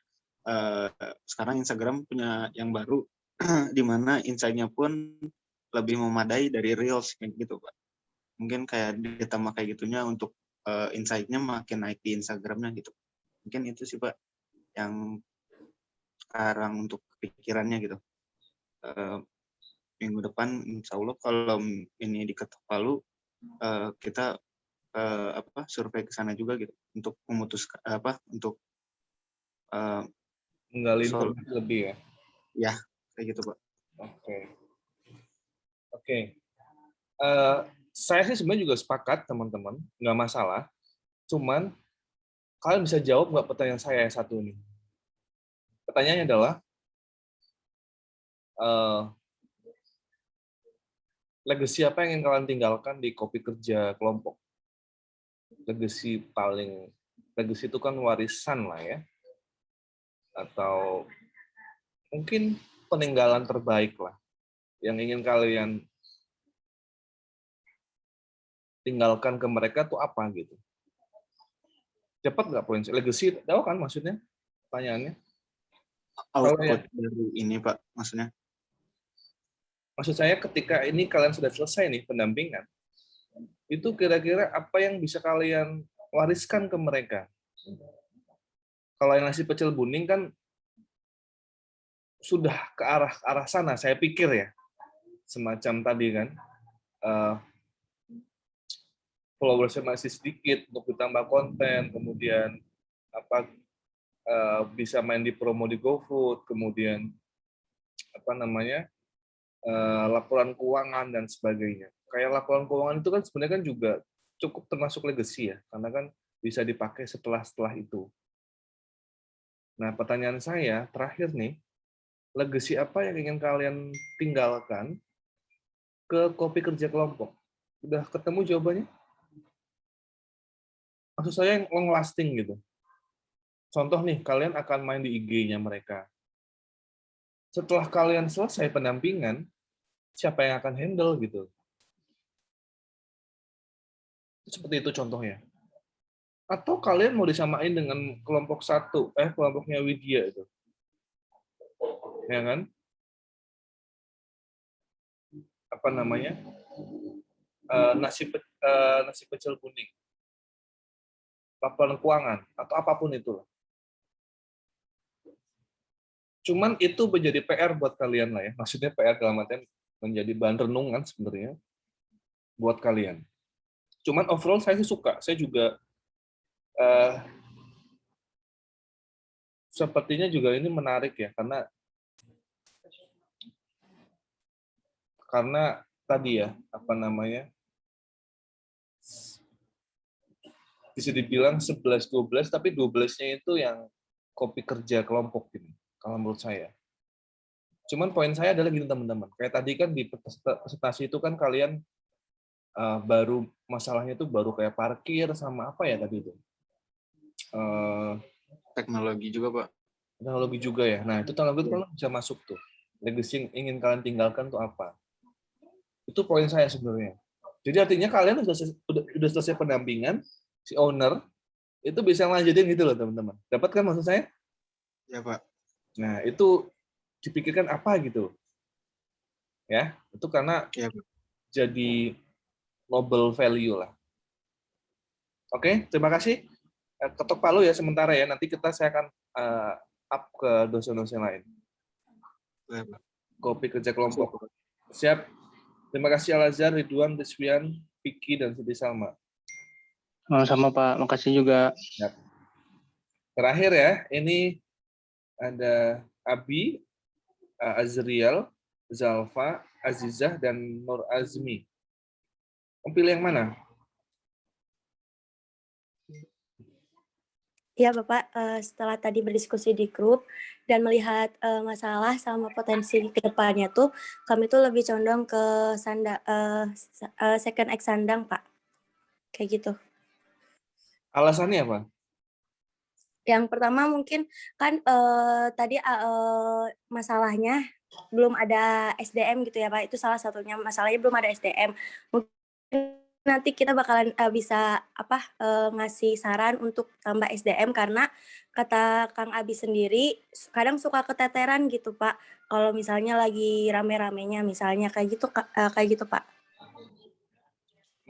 sekarang Instagram punya yang baru di mana insight-nya pun lebih memadai dari Reels kayak gitu Pak. Mungkin kayak ditambah kayak gitunya untuk insight-nya makin naik di Instagramnya gitu. Mungkin itu sih Pak yang sekarang untuk pikirannya gitu. Minggu depan insya Allah kalau ini diketok palu kita survei ke sana juga gitu untuk memutuskan untuk menggali informasi lebih ya. Ya, kayak gitu Pak. Oke. Saya sih sebenarnya juga sepakat teman-teman, nggak masalah. Cuman kalian bisa jawab nggak pertanyaan saya yang satu ini? Pertanyaannya adalah legacy apa yang ingin kalian tinggalkan di kopi kerja kelompok? Legacy itu kan warisan lah ya, atau mungkin peninggalan terbaik lah yang ingin kalian tinggalkan ke mereka tuh apa gitu? Cepat nggak poin? Legacy, tahu kan maksudnya? Pertanyaannya. Output dari ini Pak, maksudnya? Maksud saya ketika ini kalian sudah selesai nih pendampingan, itu kira-kira apa yang bisa kalian wariskan ke mereka? Kalau yang nasi pecel buning kan sudah ke arah sana, saya pikir ya, semacam tadi kan, followersnya masih sedikit untuk ditambah konten, kemudian bisa main di promo di GoFood, kemudian laporan keuangan dan sebagainya. Kayak laporan keuangan itu kan sebenarnya kan juga cukup termasuk legacy ya, karena kan bisa dipakai setelah itu. Nah, pertanyaan saya terakhir nih, legacy apa yang ingin kalian tinggalkan ke kopi kerja kelompok? Udah ketemu jawabannya? Maksud saya yang long lasting gitu. Contoh nih, kalian akan main di IG-nya mereka. Setelah kalian selesai pendampingan, siapa yang akan handle gitu? Seperti itu contohnya. Atau kalian mau disamain dengan kelompok kelompoknya Widya itu. Ya kan? Apa namanya? Nasi pecel kuning. Laporan keuangan atau apapun itu. Cuman itu menjadi PR buat kalian lah ya. Maksudnya PR dalam artian menjadi bahan renungan sebenarnya buat kalian. Cuman overall saya sih suka. Saya juga sepertinya juga ini menarik ya, karena tadi ya, apa namanya, bisa dibilang 11-12, tapi 12-nya itu yang kopi kerja kelompok ini, kalau menurut saya. Cuman poin saya adalah gini teman-teman, kayak tadi kan di presentasi itu kan kalian baru masalahnya itu baru kayak parkir sama apa ya tadi itu? Teknologi juga, Pak. Teknologi juga ya. Nah, itu teknologi itu bisa masuk tuh. Legacy yang ingin kalian tinggalkan tuh apa? Itu poin saya sebenarnya. Jadi artinya kalian udah selesai pendampingan, si owner itu bisa lanjutin gitu loh teman-teman. Dapat kan maksud saya? Ya, Pak. Nah, itu dipikirkan apa gitu. Ya, itu karena ya, Pak. Jadi noble value lah. Oke, terima kasih. Ketok palu ya sementara ya. Nanti saya akan up ke dosen-dosen lain. Ya, Pak. Kopi kerja kelompok. Siap. Terima kasih Al-Azhar, Ridwan, Deswian, Vicky, dan Siti Salma. Sama Pak, makasih juga. Siap. Terakhir ya, ini ada Abi, Azriel, Zalfa, Azizah, dan Nur Azmi. Pilih yang mana? Ya Bapak, setelah tadi berdiskusi di grup dan melihat masalah sama potensi ke depannya tuh, kami tuh lebih condong ke second X sandang Pak. Kayak gitu. Alasannya apa? Yang pertama mungkin kan tadi masalahnya belum ada SDM gitu ya Pak, itu salah satunya masalahnya belum ada SDM. Mungkin nanti kita bakalan bisa ngasih saran untuk tambah SDM karena kata Kang Abi sendiri kadang suka keteteran gitu Pak. Kalau misalnya lagi rame-ramenya misalnya kayak gitu Pak.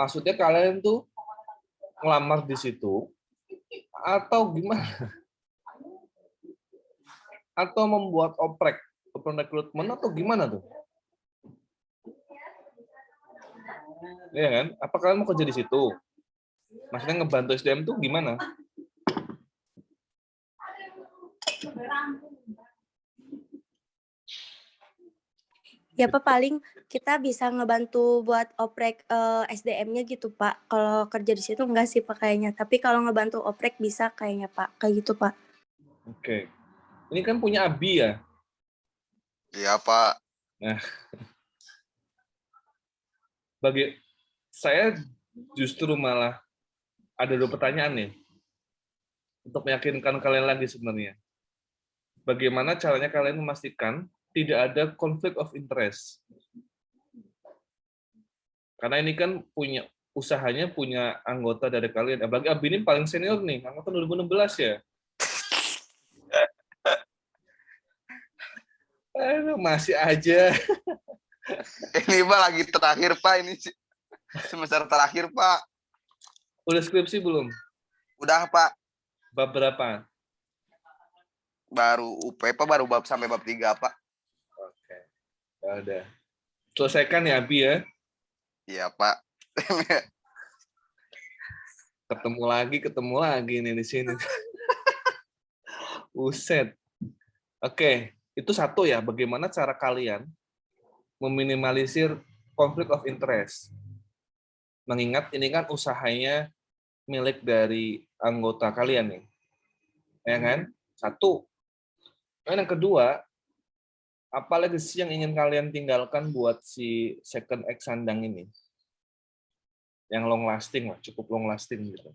Maksudnya kalian tuh ngelamar di situ atau gimana? Atau membuat open recruitment atau gimana tuh? Iya kan? Apa kalian mau kerja di situ? Maksudnya ngebantu SDM tuh gimana? Ya Pak, paling kita bisa ngebantu buat oprek SDM-nya gitu Pak. Kalau kerja di situ enggak sih Pak kayaknya. Tapi kalau ngebantu oprek bisa kayaknya Pak. Kayak gitu Pak. Oke. Ini kan punya Abi ya? Iya Pak. Nah, bagi saya justru malah ada 2 pertanyaan nih. Untuk meyakinkan kalian lagi sebenarnya. Bagaimana caranya kalian memastikan tidak ada konflik of interest? Karena ini kan usahanya punya anggota dari kalian. Apalagi Abi ini paling senior nih, angkatan 2016 ya. Masih aja. Ini Pak lagi terakhir Pak, ini semester terakhir Pak. Udah skripsi belum? Udah Pak. Bab berapa? Baru UP Pak, baru sampai bab 3 Pak. Oke. Ya udah. Selesaikan ya Abi ya. Iya Pak. Ketemu lagi nih di sini. Buset. Oke, itu satu ya, bagaimana cara kalian meminimalisir konflik of interest. Mengingat ini kan usahanya milik dari anggota kalian nih. Ya kan? Satu. Dan yang kedua, apa legacy yang ingin kalian tinggalkan buat si second X sandang ini? Yang long lasting lah, cukup long lasting gitu.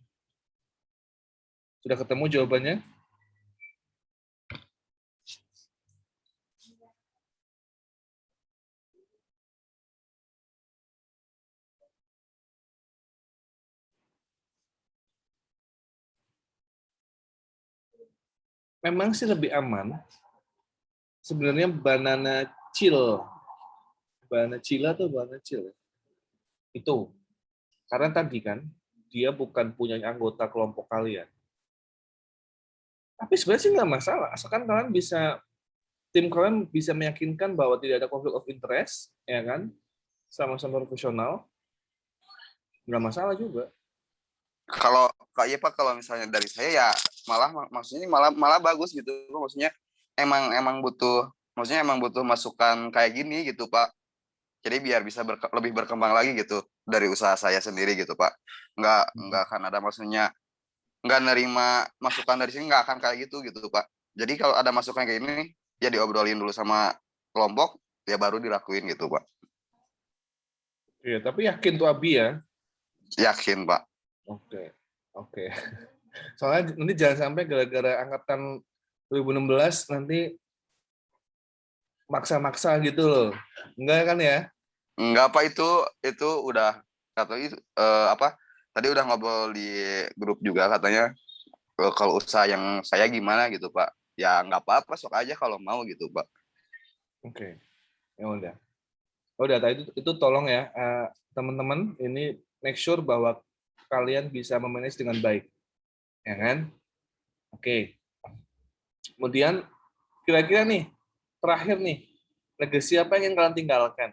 Sudah ketemu jawabannya? Memang sih lebih aman. Sebenarnya banana chill. Banana chill atau banana chill? Itu. Karena tadi kan, dia bukan punya anggota kelompok kalian. Tapi sebenarnya sih nggak masalah. Asalkan kalian bisa, tim kalian bisa meyakinkan bahwa tidak ada konflik of interest, ya kan? Sama-sama profesional, nggak masalah juga. Kalau iya Pak, kalau misalnya dari saya ya maksudnya malah bagus gitu. Maksudnya emang butuh masukan kayak gini gitu Pak. Jadi biar bisa lebih berkembang lagi gitu dari usaha saya sendiri gitu Pak. Nggak akan ada maksudnya nggak nerima masukan dari sini, nggak akan kayak gitu Pak. Jadi kalau ada masukan kayak gini ya diobrolin dulu sama kelompok ya baru dilakuin gitu Pak. Iya, tapi yakin tuh Abi ya? Yakin Pak. Oke. Soalnya nanti jangan sampai gara-gara angkatan 2016 nanti maksa-maksa gitu loh. Enggak kan ya? Enggak Pak, itu udah katanya tadi udah ngobrol di grup juga katanya kalau usaha yang saya gimana gitu Pak. Ya nggak apa-apa, sok aja kalau mau gitu Pak. Oke. Ya udah. Udah, itu tolong ya teman-teman, ini make sure bahwa kalian bisa memanage dengan baik. Ya kan? Oke. Kemudian kira-kira nih, terakhir nih, legacy apa yang ingin kalian tinggalkan?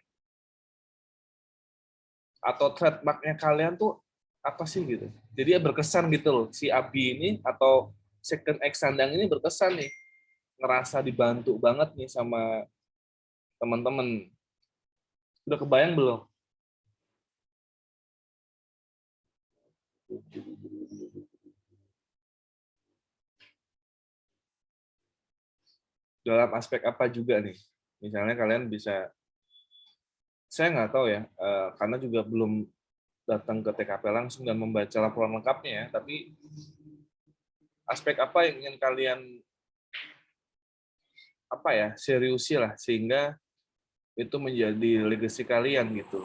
Atau trademark-nya kalian tuh apa sih gitu? Jadi ya berkesan gitu loh, si Abi ini atau second X sandang ini berkesan nih, ngerasa dibantu banget nih sama teman-teman. Udah kebayang belum? Dalam aspek apa juga nih? Misalnya kalian bisa, saya nggak tahu ya, karena juga belum datang ke TKP langsung dan membaca laporan lengkapnya ya, tapi aspek apa yang ingin kalian seriusi lah sehingga itu menjadi legacy kalian gitu.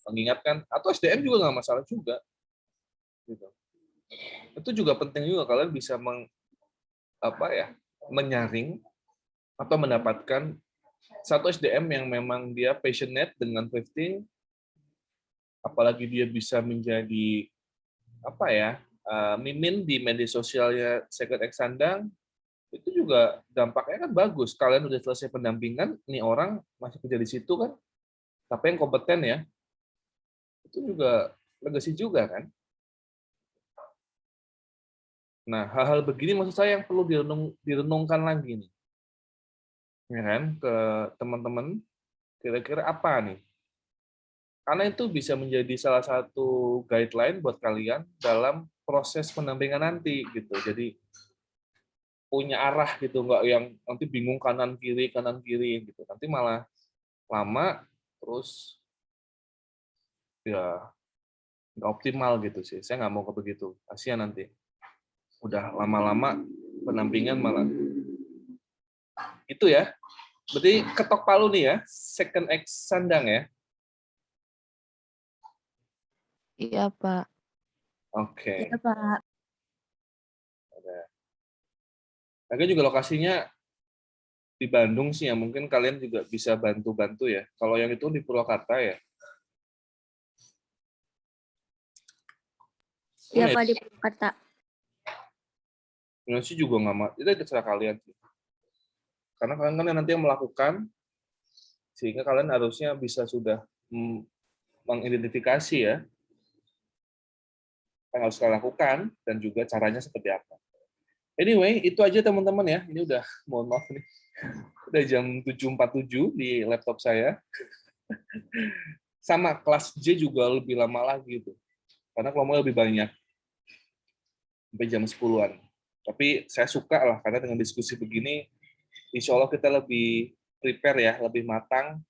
Mengingatkan atau SDM juga nggak masalah juga. Gitu. Itu juga penting juga kalian bisa menyaring atau mendapatkan satu SDM yang memang dia passionate dengan thrifting, apalagi dia bisa menjadi mimin di media sosialnya Second X Sandang, itu juga dampaknya kan bagus. Kalian udah selesai pendampingan, nih orang masih kerja di situ kan, tapi yang kompeten ya, itu juga legacy juga kan. Nah, hal-hal begini maksud saya yang perlu direnungkan lagi nih. Ya kan, ke teman-teman, kira-kira apa nih? Karena itu bisa menjadi salah satu guideline buat kalian dalam proses pendampingan nanti gitu. Jadi punya arah gitu, nggak yang nanti bingung kanan kiri gitu. Nanti malah lama terus ya nggak optimal gitu sih. Saya nggak mau ke begitu. Kasihan nanti. Udah lama-lama pendampingan malah itu ya. Berarti ketok palu nih ya, second X sandang ya. Iya, Pak. Oke. Iya, Pak. Lagi juga lokasinya di Bandung sih ya, mungkin kalian juga bisa bantu-bantu ya. Kalau yang itu di Purwakarta ya. Iya, Pak, di Purwakarta. Indonesia juga nggak mau, itu terserah kalian sih. Karena kalian kan nanti yang melakukan, sehingga kalian harusnya bisa sudah mengidentifikasi ya, yang harus kalian lakukan, dan juga caranya seperti apa. Anyway, itu aja teman-teman ya. Ini udah, mohon maaf nih, udah jam 7.47 di laptop saya. sama kelas J juga lebih lama lagi itu. Karena kelompoknya lebih banyak. Sampai jam 10-an. Tapi saya suka lah, karena dengan diskusi begini, insya Allah kita lebih prepare ya, lebih matang.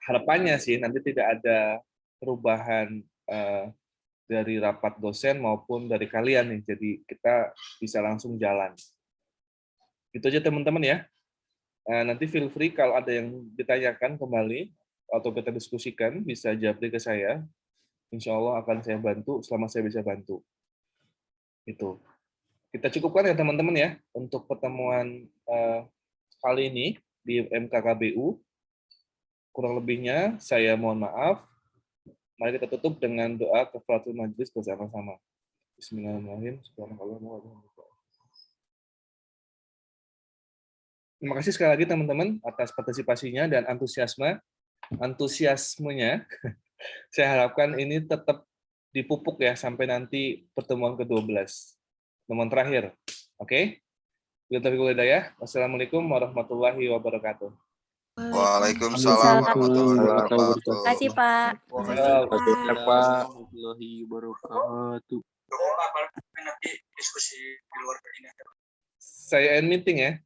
Harapannya sih nanti tidak ada perubahan dari rapat dosen maupun dari kalian nih. Jadi kita bisa langsung jalan. Itu aja teman-teman ya. Nanti feel free kalau ada yang ditanyakan kembali atau kita diskusikan, bisa japri ke saya. Insya Allah akan saya bantu selama saya bisa bantu. Itu. Kita cukupkan ya teman-teman ya untuk pertemuan kali ini di MKKBU. Kurang lebihnya saya mohon maaf. Mari kita tutup dengan doa kafaratul majlis bersama-sama. Bismillahirrahmanirrahim. Terima kasih sekali lagi teman-teman atas partisipasinya dan antusiasmenya. Saya harapkan ini tetap dipupuk ya sampai nanti pertemuan ke-12. Pertemuan terakhir. Oke? Wassalamualaikum warahmatullahi wabarakatuh. Waalaikumsalam warahmatullahi wabarakatuh. Terima kasih, Pak. Warahmatullahi wabarakatuh. Saya end meeting ya.